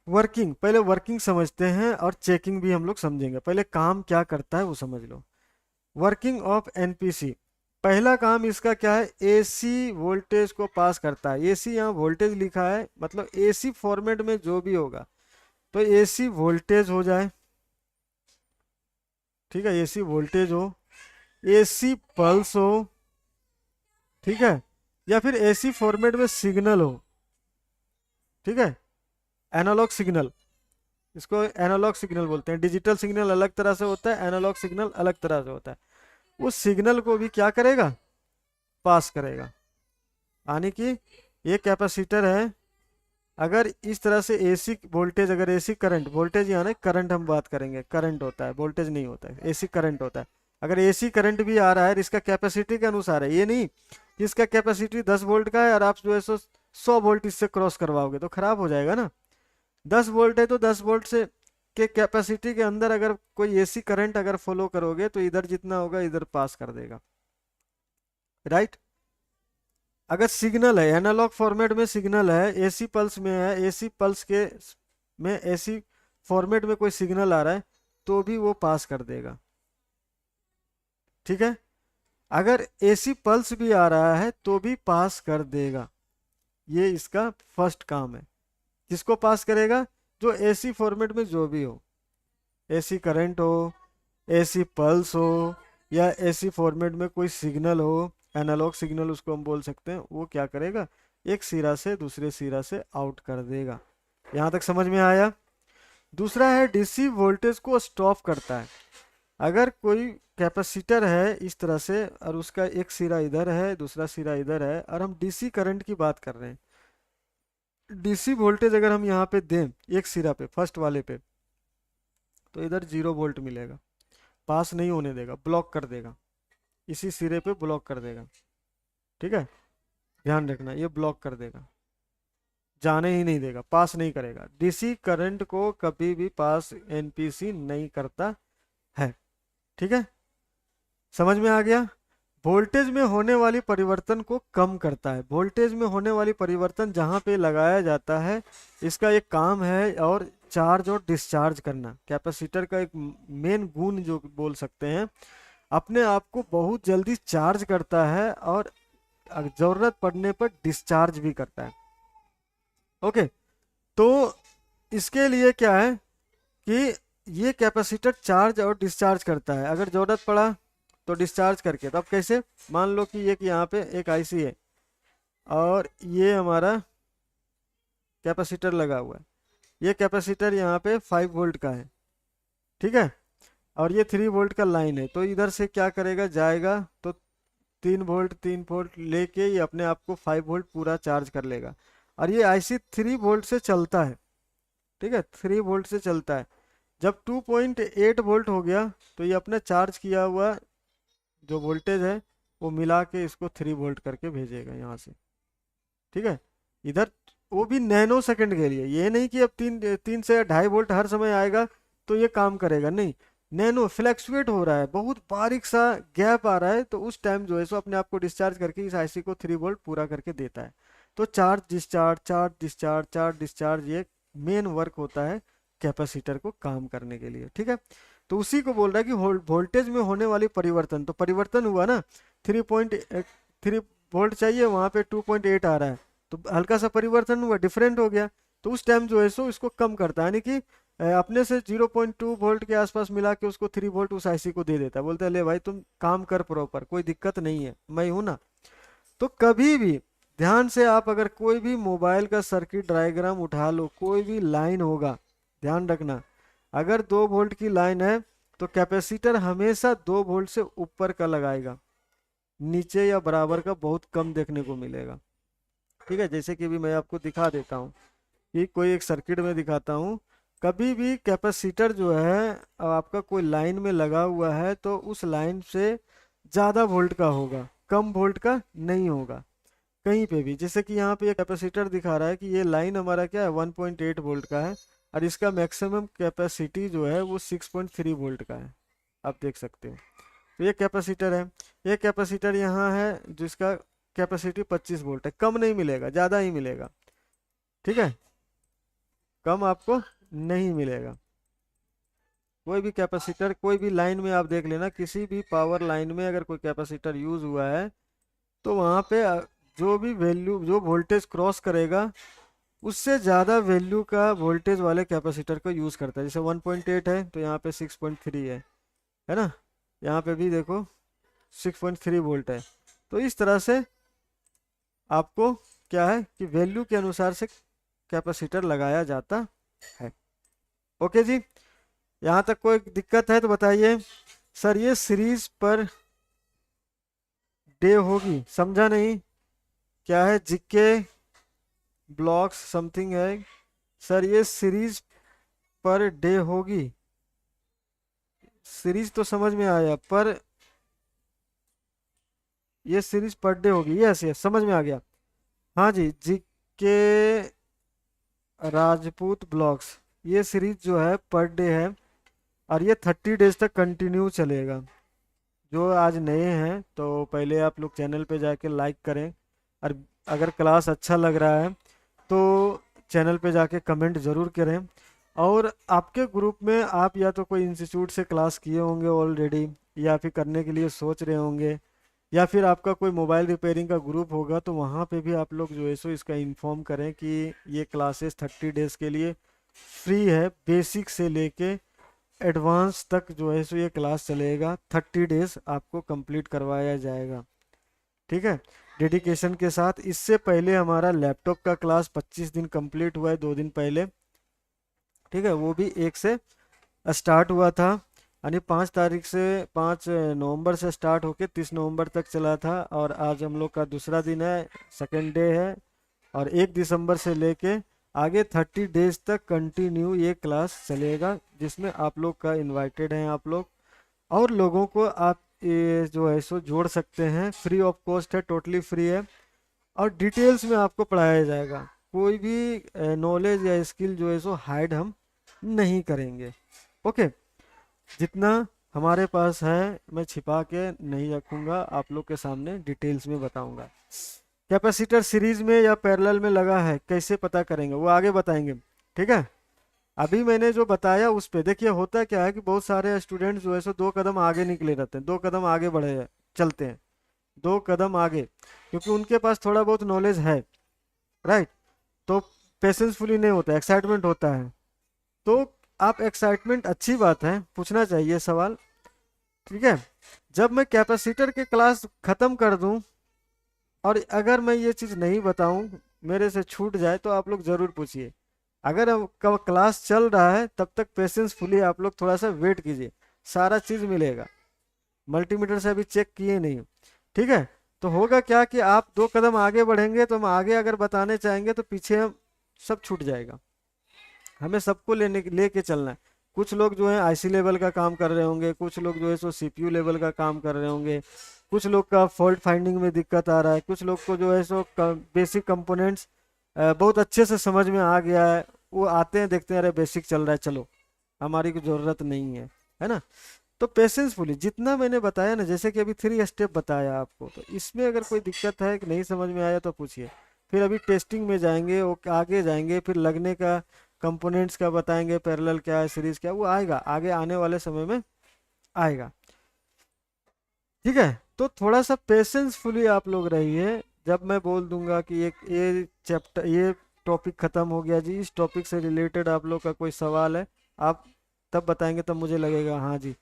वर्किंग, पहले वर्किंग समझते हैं और चेकिंग भी हम लोग समझेंगे। पहले काम क्या करता है वो समझ लो। वर्किंग ऑफ एनपीसी, पहला काम इसका क्या है, एसी वोल्टेज को पास करता है। एसी यहाँ वोल्टेज लिखा है, मतलब एसी फॉर्मेट में जो भी होगा, तो एसी वोल्टेज हो जाए, ठीक है, एसी वोल्टेज हो, एसी पल्स हो, ठीक है, या फिर एसी फॉर्मेट में सिग्नल हो, ठीक है, एनालॉग सिग्नल, इसको एनालॉग सिग्नल बोलते हैं। डिजिटल सिग्नल अलग तरह से होता है, एनालॉग सिग्नल अलग तरह से होता है। उस सिग्नल को भी क्या करेगा, पास करेगा। यानी कि ये कैपेसिटर है, अगर इस तरह से एसी वोल्टेज, अगर एसी करंट, वोल्टेज यानी करंट हम बात करेंगे, करंट होता है, वोल्टेज नहीं होता है, एसी करंट होता है। अगर एसी करंट भी आ रहा है, इसका कैपेसिटी के अनुसार है, ये नहीं कि इसका कैपेसिटी 10 वोल्ट का है और आप जो है 100 वोल्ट इससे क्रॉस करवाओगे तो खराब हो जाएगा ना। 10 वोल्ट है तो 10 वोल्ट से के कैपेसिटी के अंदर अगर कोई एसी करंट अगर फॉलो करोगे तो इधर जितना होगा इधर पास कर देगा, राइट। अगर सिग्नल है, एनालॉग फॉर्मेट में सिग्नल है, एसी पल्स में है, एसी पल्स के में एसी फॉर्मेट में कोई सिग्नल आ रहा है तो भी वो पास कर देगा, ठीक है। अगर एसी पल्स भी आ रहा है तो भी पास कर देगा। ये इसका फर्स्ट काम है। किसको पास करेगा, जो एसी फॉर्मेट में जो भी हो, एसी करंट हो, एसी पल्स हो, या एसी फॉर्मेट में कोई सिग्नल हो, एनालॉग सिग्नल उसको हम बोल सकते हैं, वो क्या करेगा, एक सिरा से दूसरे सिरा से आउट कर देगा। यहाँ तक समझ में आया। दूसरा है डीसी वोल्टेज को स्टॉप करता है। अगर कोई कैपेसिटर है इस तरह से, और उसका एक सिरा इधर है दूसरा सिरा इधर है, और हम डीसी करंट की बात कर रहे हैं, डीसी वोल्टेज अगर हम यहाँ पे दें एक सिरा पे, फर्स्ट वाले पे, तो इधर 0 वोल्ट मिलेगा, पास नहीं होने देगा, ब्लॉक कर देगा, इसी सिरे पे ब्लॉक कर देगा, ठीक है, ध्यान रखना, ये ब्लॉक कर देगा, जाने ही नहीं देगा, पास नहीं करेगा। डीसी करंट को कभी भी पास एनपीसी नहीं करता है, ठीक है, समझ में आ गया। वोल्टेज में होने वाली परिवर्तन को कम करता है। वोल्टेज में होने वाली परिवर्तन जहाँ पे लगाया जाता है, इसका एक काम है, और चार्ज और डिस्चार्ज करना। कैपेसिटर का एक मेन गुण जो बोल सकते हैं, अपने आप को बहुत जल्दी चार्ज करता है और ज़रूरत पड़ने पर डिस्चार्ज भी करता है। ओके, तो इसके लिए क्या है कि ये कैपेसिटर चार्ज और डिस्चार्ज करता है, अगर ज़रूरत पड़ा तो डिस्चार्ज करके। तो अब कैसे, मान लो कि ये कि यहाँ पे एक आईसी है और ये हमारा कैपेसिटर लगा हुआ है। ये कैपेसिटर यहाँ पे 5 वोल्ट का है, ठीक है, और ये 3 वोल्ट का लाइन है। तो इधर से क्या करेगा, जाएगा तो 3 वोल्ट लेके ये अपने आप को 5 वोल्ट पूरा चार्ज कर लेगा। और ये आईसी 3 वोल्ट से चलता है, ठीक है, 3 वोल्ट से चलता है। जब 2.8 वोल्ट हो गया तो ये अपने चार्ज किया हुआ जो वोल्टेज है वो मिला के इसको 3 वोल्ट करके भेजेगा यहाँ से, ठीक है। इधर वो भी नैनो सेकंड के लिए, ये नहीं कि अब 3 से 2.5 वोल्ट हर समय आएगा तो ये काम करेगा, नहीं। नैनो फ्लैक्चुएट हो रहा है, बहुत बारीक सा गैप आ रहा है, तो उस टाइम जो है सो अपने आप को डिस्चार्ज करके इस आईसी को 3 वोल्ट पूरा करके देता है। तो charge discharge, charge discharge, charge discharge, ये मेन वर्क होता है कैपेसिटर को काम करने के लिए, ठीक है। तो उसी को बोल रहा है कि वोल्टेज में होने वाली परिवर्तन, तो परिवर्तन हुआ ना, 3 वोल्ट चाहिए, वहाँ पे 2.8 आ रहा है, तो हल्का सा परिवर्तन हुआ, डिफरेंट हो गया, तो उस टाइम जो है सो इसको कम करता है, यानी कि अपने से 0.2 वोल्ट के आसपास मिला के उसको 3 वोल्ट उस आईसी को दे देता है, बोलता है ले भाई तुम काम कर प्रॉपर, कोई दिक्कत नहीं है, मैं हूं ना। तो कभी भी ध्यान से आप अगर कोई भी मोबाइल का सर्किट डायग्राम उठा लो, कोई भी लाइन होगा, ध्यान रखना, अगर 2 वोल्ट की लाइन है तो कैपेसिटर हमेशा 2 वोल्ट से ऊपर का लगाएगा, नीचे या बराबर का बहुत कम देखने को मिलेगा, ठीक है। जैसे कि भी मैं आपको दिखा देता हूँ कि कोई एक सर्किट में दिखाता हूँ, कभी भी कैपेसिटर जो है आपका कोई लाइन में लगा हुआ है तो उस लाइन से ज़्यादा वोल्ट का होगा, कम वोल्ट का नहीं होगा कहीं पे भी। जैसे कि यहाँ पे ये कैपेसिटर दिखा रहा है कि ये लाइन हमारा क्या है 1.8 वोल्ट का है और इसका मैक्सिमम कैपेसिटी जो है वो 6.3 वोल्ट का है, आप देख सकते हो। तो ये कैपेसिटर है, ये कैपेसिटर यहाँ है जिसका कैपेसिटी 25 वोल्ट है, कम नहीं मिलेगा, ज़्यादा ही मिलेगा, ठीक है, कम आपको नहीं मिलेगा। कोई भी कैपेसिटर कोई भी लाइन में आप देख लेना, किसी भी पावर लाइन में अगर कोई कैपेसिटर यूज हुआ है तो वहाँ पे जो भी वैल्यू, जो वोल्टेज क्रॉस करेगा उससे ज़्यादा वैल्यू का वोल्टेज वाले कैपेसिटर को यूज़ करता है। जैसे 1.8 है तो यहाँ पे 6.3 है ना, यहाँ पे भी देखो 6.3 वोल्ट है। तो इस तरह से आपको क्या है कि वैल्यू के अनुसार से कैपेसिटर लगाया जाता है। ओके जी, यहाँ तक कोई दिक्कत है तो बताइए। सर ये सीरीज पर डे होगी, समझा नहीं, क्या है, जीके ब्लॉक्स समथिंग है। सर ये सीरीज पर डे होगी, सीरीज तो समझ में आया, पर ये सीरीज पर डे होगी, यस यस समझ में आ गया। हाँ जी, जीके राजपूत ब्लॉग्स, ये सीरीज जो है पर डे है और ये 30 डेज तक कंटिन्यू चलेगा। जो आज नए हैं तो पहले आप लोग चैनल पे जाके लाइक करें, और अगर क्लास अच्छा लग रहा है तो चैनल पे जाके कमेंट ज़रूर करें। और आपके ग्रुप में आप या तो कोई इंस्टीट्यूट से क्लास किए होंगे ऑलरेडी, या फिर करने के लिए सोच रहे होंगे, या फिर आपका कोई मोबाइल रिपेयरिंग का ग्रुप होगा, तो वहाँ पे भी आप लोग जो है सो इसका इन्फॉर्म करें कि ये क्लासेस 30 डेज़ के लिए फ्री है, बेसिक से लेके एडवांस तक जो है सो ये क्लास चलेगा, 30 डेज़ आपको कंप्लीट करवाया जाएगा, ठीक है, डेडिकेशन के साथ। इससे पहले हमारा लैपटॉप का क्लास 25 दिन कंप्लीट हुआ है, 2 दिन पहले, ठीक है, वो भी 1 से स्टार्ट हुआ था, यानी 5 तारीख से 5 नवंबर से स्टार्ट होके 30 नवंबर तक चला था, और आज हम लोग का दूसरा दिन है, सेकेंड डे है, और 1 दिसंबर से लेके आगे 30 डेज तक कंटिन्यू ये क्लास चलेगा, जिसमें आप लोग का इनवाइटेड हैं आप लोग, और लोगों को आप ये जो है सो जोड़ सकते हैं, फ्री ऑफ कॉस्ट है, टोटली फ्री है, और डिटेल्स में आपको पढ़ाया जाएगा। कोई भी नॉलेज या स्किल जो है सो हाइड हम नहीं करेंगे। ओके, जितना हमारे पास है मैं छिपा के नहीं रखूंगा, आप लोग के सामने डिटेल्स में बताऊंगा। कैपेसिटर सीरीज में या पैरेलल में लगा है कैसे पता करेंगे, वो आगे बताएंगे, ठीक है। अभी मैंने जो बताया उस पे देखिए, होता क्या है कि बहुत सारे स्टूडेंट्स जो है सो 2 कदम आगे निकले रहते हैं, 2 कदम आगे बढ़े चलते हैं, 2 कदम आगे, क्योंकि उनके पास थोड़ा बहुत नॉलेज है, राइट। तो पेशेंसफुली नहीं होता, एक्साइटमेंट होता है। तो आप एक्साइटमेंट, अच्छी बात है, पूछना चाहिए सवाल, ठीक है। जब मैं कैपेसिटर के क्लास खत्म कर दूं और अगर मैं ये चीज़ नहीं बताऊं, मेरे से छूट जाए, तो आप लोग ज़रूर पूछिए। अगर क्लास चल रहा है तब तक पेशेंसफुली आप लोग थोड़ा सा वेट कीजिए, सारा चीज़ मिलेगा। मल्टीमीटर से अभी चेक किए नहीं, ठीक है। तो होगा क्या कि आप 2 कदम आगे बढ़ेंगे तो हम आगे अगर बताने चाहेंगे तो पीछे हम सब छूट जाएगा। हमें सबको लेके चलना है। कुछ लोग जो है आईसी लेवल का काम कर रहे होंगे, कुछ लोग जो है सो सीपीयू लेवल का काम कर रहे होंगे, कुछ लोग का फॉल्ट फाइंडिंग में दिक्कत आ रहा है, कुछ लोग को जो है सो बेसिक कंपोनेंट्स बहुत अच्छे से समझ में आ गया है, वो आते हैं देखते हैं अरे बेसिक चल रहा है, चलो हमारी कोई ज़रूरत नहीं है ना। तो पेशेंसफुली जितना मैंने बताया ना, जैसे कि अभी 3 स्टेप बताया आपको, तो इसमें अगर कोई दिक्कत है कि नहीं समझ में आया तो पूछिए। फिर अभी टेस्टिंग में जाएंगे, वो आगे जाएंगे, फिर लगने का, कंपोनेंट्स का बताएंगे, पैरेलल क्या है, सीरीज क्या है, वो आएगा आगे आने वाले समय में आएगा, ठीक है। तो थोड़ा सा पेशेंसफुली आप लोग रहिए। जब मैं बोल दूंगा कि ये चैप्टर, ये टॉपिक खत्म हो गया जी, इस टॉपिक से रिलेटेड आप लोग का कोई सवाल है, आप तब बताएंगे, तब मुझे लगेगा हाँ जी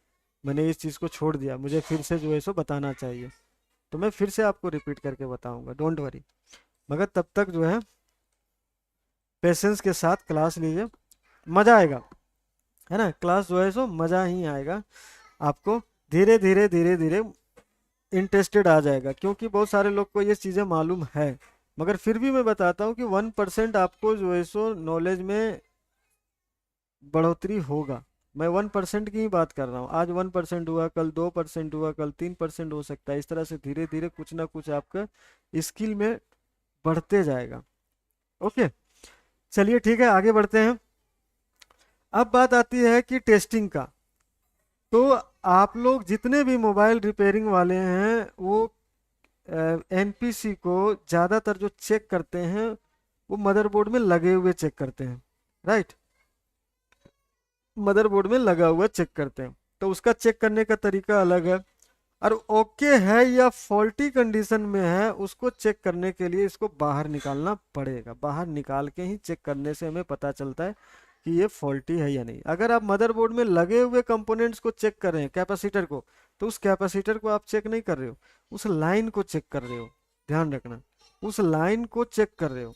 मैंने इस चीज़ को छोड़ दिया, मुझे फिर से जो है सो बताना चाहिए, तो मैं फिर से आपको रिपीट करके बताऊंगा, डोंट वरी। मगर तब तक जो है पेशेंस के साथ क्लास लीजिए, मज़ा आएगा, है ना। क्लास जो है सो मज़ा ही आएगा आपको, धीरे धीरे धीरे धीरे इंटरेस्टेड आ जाएगा, क्योंकि बहुत सारे लोग को ये चीज़ें मालूम है। मगर फिर भी मैं बताता हूँ कि 1% आपको जो है सो नॉलेज में बढ़ोतरी होगा। मैं 1% की ही बात कर रहा हूँ, आज 1% हुआ, कल 2% हुआ, कल 3% हो सकता है, इस तरह से धीरे धीरे कुछ ना कुछ आपका स्किल में बढ़ते जाएगा। ओके, चलिए ठीक है, आगे बढ़ते हैं। अब बात आती है कि टेस्टिंग का। तो आप लोग जितने भी मोबाइल रिपेयरिंग वाले हैं, वो एनपीसी को ज़्यादातर जो चेक करते हैं वो मदरबोर्ड में लगे हुए चेक करते हैं, राइट। मदरबोर्ड में लगा हुआ चेक करते हैं, तो उसका चेक करने का तरीका अलग है। और ओके है या फॉल्टी कंडीशन में है, उसको चेक करने के लिए इसको बाहर निकालना पड़ेगा। बाहर निकाल के ही चेक करने से हमें पता चलता है कि ये फॉल्टी है या नहीं। अगर आप मदरबोर्ड में लगे हुए कंपोनेंट्स को चेक कर रहे हैं, कैपेसिटर को, तो उस कैपेसिटर को आप चेक नहीं कर रहे हो, उस लाइन को चेक कर रहे हो, ध्यान रखना, उस लाइन को चेक कर रहे हो।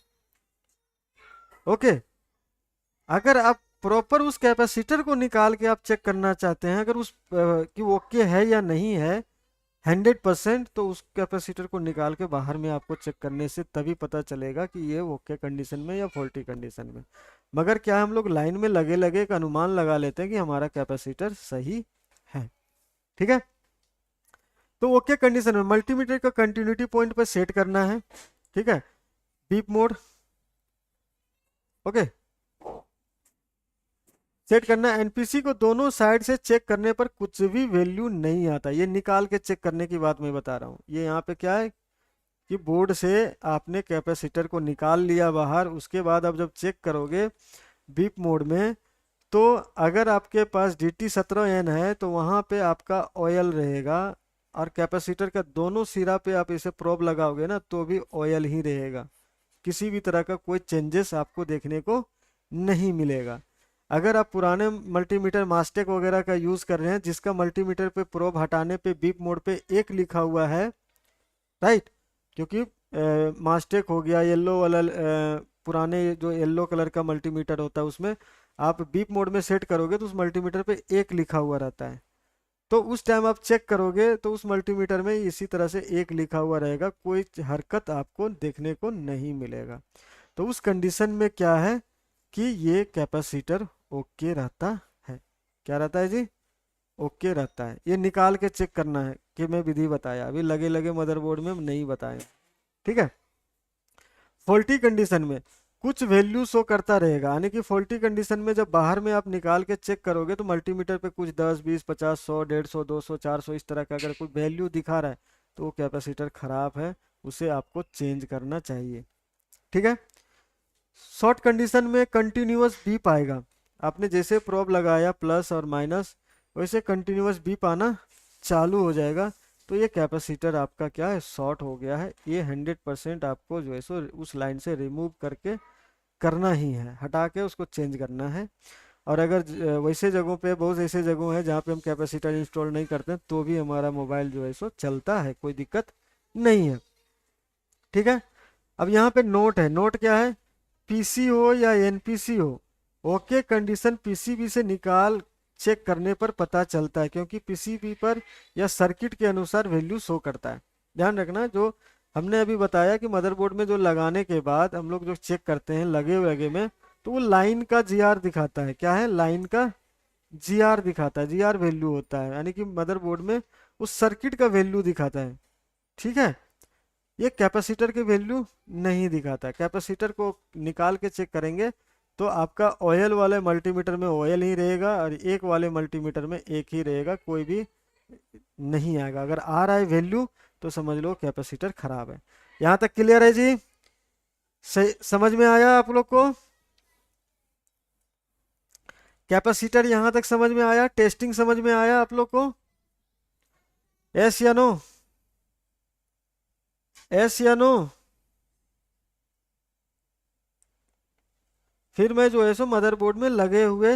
ओके, अगर आप प्रॉपर उस कैपेसिटर को निकाल के आप चेक करना चाहते हैं, अगर उस कि ओके है या नहीं है 100%, तो उस कैपेसिटर को निकाल के बाहर में आपको चेक करने से तभी पता चलेगा कि ये ओके कंडीशन में या फॉल्टी कंडीशन में। मगर क्या हम लोग लाइन में लगे लगे एक अनुमान लगा लेते हैं कि हमारा कैपेसिटर सही है, ठीक है। तो ओके कंडीशन में मल्टीमीटर का कंटिन्यूटी पॉइंट पर सेट करना है, ठीक है, बीप मोड, ओके, सेट करना है। एनपीसी को दोनों साइड से चेक करने पर कुछ भी वैल्यू नहीं आता, ये निकाल के चेक करने की बात मैं बता रहा हूँ। ये यहाँ पे क्या है कि बोर्ड से आपने कैपेसिटर को निकाल लिया बाहर, उसके बाद आप जब चेक करोगे बीप मोड में, तो अगर आपके पास DT17N है तो वहाँ पे आपका ऑयल रहेगा, और कैपेसिटर का दोनों सिरा पे आप इसे प्रोब लगाओगे ना तो भी ऑयल ही रहेगा, किसी भी तरह का कोई चेंजेस आपको देखने को नहीं मिलेगा। अगर आप पुराने मल्टीमीटर मास्टेक वगैरह का यूज़ कर रहे हैं, जिसका मल्टीमीटर पे प्रोब हटाने पे बीप मोड पे 1 लिखा हुआ है, राइट, क्योंकि मास्टेक हो गया येलो वाला, पुराने जो येलो कलर का मल्टीमीटर होता है उसमें आप बीप मोड में सेट करोगे तो उस मल्टीमीटर पे 1 लिखा हुआ रहता है। तो उस टाइम आप चेक करोगे तो उस मल्टीमीटर में इसी तरह से 1 लिखा हुआ रहेगा, कोई हरकत आपको देखने को नहीं मिलेगा। तो उस कंडीशन में क्या है कि ये कैपेसिटर ओके रहता है। क्या रहता है जी? ओके रहता है। ये निकाल के चेक करना है कि मैं विधि बताया, अभी लगे लगे मदरबोर्ड में नहीं बताया, ठीक है। फॉल्टी कंडीशन में कुछ वैल्यू शो करता रहेगा, यानी कि फॉल्टी कंडीशन में जब बाहर में आप निकाल के चेक करोगे तो मल्टीमीटर पे कुछ 10, 20, 50, 100, 150, 200, 400 इस तरह का अगर कोई वैल्यू दिखा रहा है तो वो कैपेसिटर खराब है, उसे आपको चेंज करना चाहिए, ठीक है। शॉर्ट कंडीशन में कंटिन्यूअस बीप आएगा, आपने जैसे प्रोब लगाया प्लस और माइनस, वैसे कंटिन्यूअस बीप आना चालू हो जाएगा, तो ये कैपेसिटर आपका क्या है, शॉर्ट हो गया है। ये 100% आपको जो है सो उस लाइन से रिमूव करके करना ही है, हटा के उसको चेंज करना है। और अगर वैसे जगहों पे, बहुत ऐसे जगहों हैं जहाँ पे हम कैपेसिटर इंस्टॉल नहीं करते तो भी हमारा मोबाइल जो है सो चलता है, कोई दिक्कत नहीं है। ठीक है। अब यहाँ पे नोट है, नोट क्या है, पीसी हो या एनपीसी हो, ओके कंडीशन पीसीबी से निकाल चेक करने पर पता चलता है, क्योंकि पीसीबी पर या सर्किट के अनुसार वैल्यू शो करता है। ध्यान रखना, जो हमने अभी बताया कि मदरबोर्ड में जो लगाने के बाद हम लोग जो चेक करते हैं लगे लगे में, तो वो लाइन का जीआर दिखाता है। क्या है, लाइन का जीआर दिखाता है, जीआर वैल्यू होता है, यानी कि मदरबोर्ड में उस सर्किट का वैल्यू दिखाता है। ठीक है। ये कैपेसिटर की वैल्यू नहीं दिखाता। कैपेसिटर को निकाल के चेक करेंगे तो आपका ऑयल वाले मल्टीमीटर में ऑयल ही रहेगा और एक वाले मल्टीमीटर में एक ही रहेगा, कोई भी नहीं आएगा। अगर आ रहा है वैल्यू तो समझ लो कैपेसिटर खराब है। यहां तक क्लियर है जी? सही समझ में आया आप लोग को? कैपेसिटर यहां तक समझ में आया? टेस्टिंग समझ में आया आप लोग को? यस या नो? यस या नो? फिर मैं जो है सो मदरबोर्ड में लगे हुए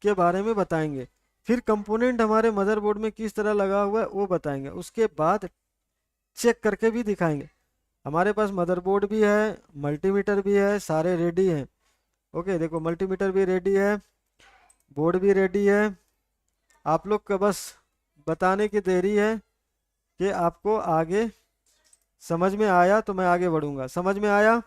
के बारे में बताएंगे, फिर कंपोनेंट हमारे मदरबोर्ड में किस तरह लगा हुआ है वो बताएंगे, उसके बाद चेक करके भी दिखाएंगे। हमारे पास मदरबोर्ड भी है, मल्टीमीटर भी है, सारे रेडी हैं। ओके, देखो मल्टीमीटर भी रेडी है, बोर्ड भी रेडी है। आप लोग का बस बताने की देरी है कि आपको आगे समझ में आया तो मैं आगे बढ़ूंगा। समझ में आया?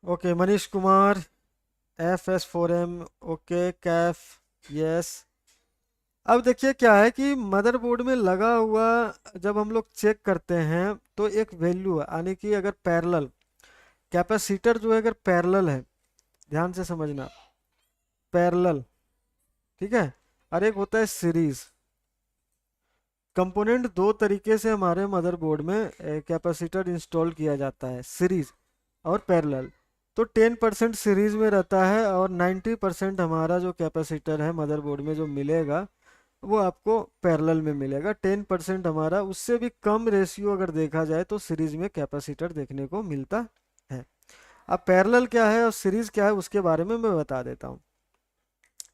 Okay, Manish Kumar, FS4M, okay, Kaif, yes. अब देखिए क्या है कि मदरबोर्ड में लगा हुआ जब हम लोग चेक करते हैं तो एक वैल्यू है, यानी कि अगर पैरेलल कैपेसिटर जो है, अगर पैरेलल है, ध्यान से समझना, पैरेलल, ठीक है, और एक होता है सीरीज। कंपोनेंट दो तरीके से हमारे मदरबोर्ड में कैपेसिटर इंस्टॉल किया जाता है, सीरीज और पैरेलल। तो 10% सीरीज में रहता है और 90% हमारा जो कैपेसिटर है मदरबोर्ड में जो मिलेगा वो आपको पैरेलल में मिलेगा। 10% हमारा, उससे भी कम रेशियो अगर देखा जाए तो सीरीज में कैपेसिटर देखने को मिलता है। अब पैरेलल क्या है और सीरीज क्या है उसके बारे में मैं बता देता हूँ।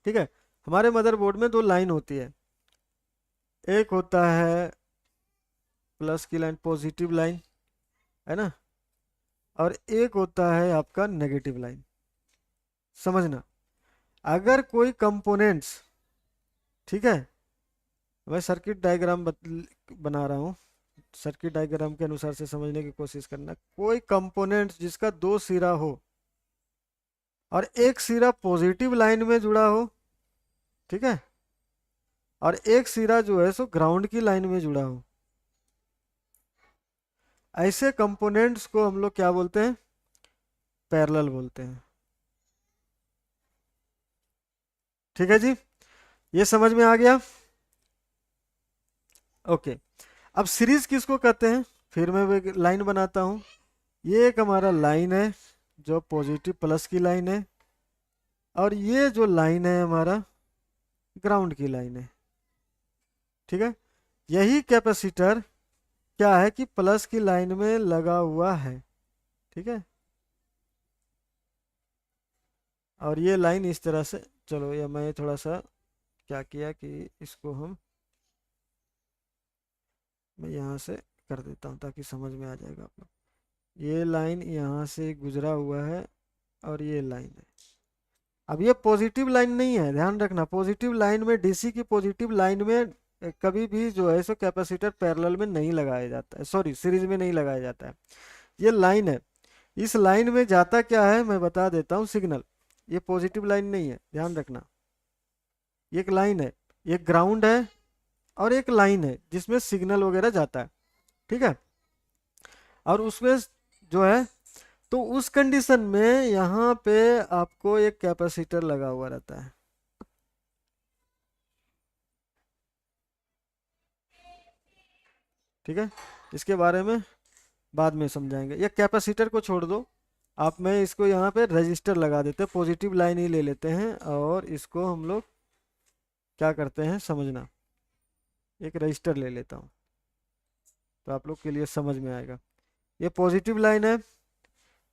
ठीक है। हमारे मदरबोर्ड में दो लाइन होती है, एक होता है प्लस की लाइन, पॉजिटिव लाइन, है ना, और एक होता है आपका नेगेटिव लाइन। समझना, अगर कोई कंपोनेंट्स, ठीक है, मैं सर्किट डायग्राम बना रहा हूँ, सर्किट डायग्राम के अनुसार से समझने की कोशिश करना। कोई कंपोनेंट जिसका दो सिरा हो और एक सिरा पॉजिटिव लाइन में जुड़ा हो, ठीक है, और एक सिरा जो है सो ग्राउंड की लाइन में जुड़ा हो, ऐसे कंपोनेंट्स को हम लोग क्या बोलते हैं, पैरेलल बोलते हैं। ठीक है जी, ये समझ में आ गया? ओके। अब सीरीज किसको कहते हैं, फिर मैं एक लाइन बनाता हूं। ये एक हमारा लाइन है जो पॉजिटिव प्लस की लाइन है, और ये जो लाइन है हमारा ग्राउंड की लाइन है। ठीक है। यही कैपेसिटर क्या है कि प्लस की लाइन में लगा हुआ है। ठीक है। और ये लाइन इस तरह से, चलो या मैं थोड़ा सा क्या किया कि इसको मैं यहाँ से कर देता हूँ ताकि समझ में आ जाएगा आप लोग। ये लाइन यहाँ से गुजरा हुआ है और ये लाइन है। अब ये पॉजिटिव लाइन नहीं है, ध्यान रखना, पॉजिटिव लाइन में, डीसी की पॉजिटिव लाइन में कभी भी जो है सो कैपेसिटर पैरेलल में नहीं लगाया जाता है, सॉरी सीरीज में नहीं लगाया जाता है। ये लाइन है, इस लाइन में जाता क्या है मैं बता देता हूँ, सिग्नल। ये पॉजिटिव लाइन नहीं है, ध्यान रखना, ये एक लाइन है, एक ग्राउंड है और एक लाइन है जिसमें सिग्नल वगैरह जाता है। ठीक है। और उसमें जो है, तो उस कंडीशन में यहाँ पे आपको एक कैपेसिटर लगा हुआ रहता है। ठीक है। इसके बारे में बाद में समझाएंगे, ये कैपेसिटर को छोड़ दो, आप मैं इसको यहाँ पे रजिस्टर लगा देते हैं, पॉजिटिव लाइन ही ले लेते हैं और इसको हम लोग क्या करते हैं समझना, एक रजिस्टर ले लेता हूँ तो आप लोग के लिए समझ में आएगा। ये पॉजिटिव लाइन है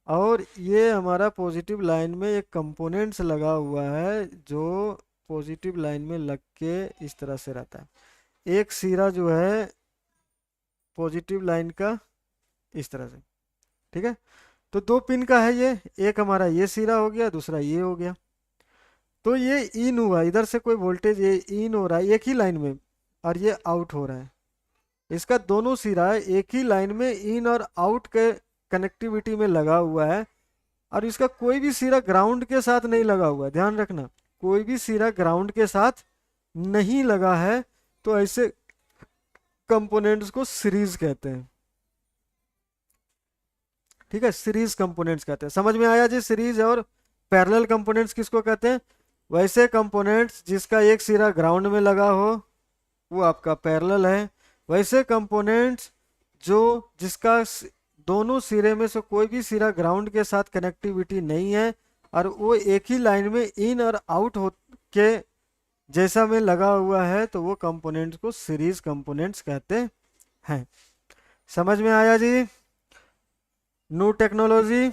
और ये हमारा पॉजिटिव लाइन में एक कंपोनेंट्स लगा हुआ है जो पॉजिटिव लाइन में लग के इस तरह से रहता है। एक सिरा जो है पॉजिटिव लाइन का इस तरह से, ठीक है। तो दो पिन का है ये, एक हमारा ये सिरा हो गया, दूसरा ये हो गया। तो ये इन हुआ, इधर से कोई वोल्टेज ये इन हो रहा है एक ही लाइन में और ये आउट हो रहा है। इसका दोनों सिरा एक ही लाइन में इन और आउट के कनेक्टिविटी में लगा हुआ है और इसका कोई भी सिरा ग्राउंड के साथ नहीं लगा हुआ है, ध्यान रखना, कोई भी सिरा ग्राउंड के साथ नहीं लगा है। तो ऐसे कंपोनेंट्स को सीरीज कहते हैं, ठीक है, सीरीज कंपोनेंट्स कहते हैं। समझ में आया जी? सीरीज और पैरेलल कंपोनेंट्स किसको कहते हैं? वैसे कंपोनेंट्स जिसका एक सिरा ग्राउंड में लगा हो वो आपका पैरेलल है। वैसे कंपोनेंट्स जो जिसका दोनों सिरे में से कोई भी सिरा ग्राउंड के साथ कनेक्टिविटी नहीं है और वो एक ही लाइन में इन और आउट हो के जैसा में लगा हुआ है तो वो कंपोनेंट्स को सीरीज कंपोनेंट्स कहते हैं। समझ में आया जी? न्यू टेक्नोलॉजी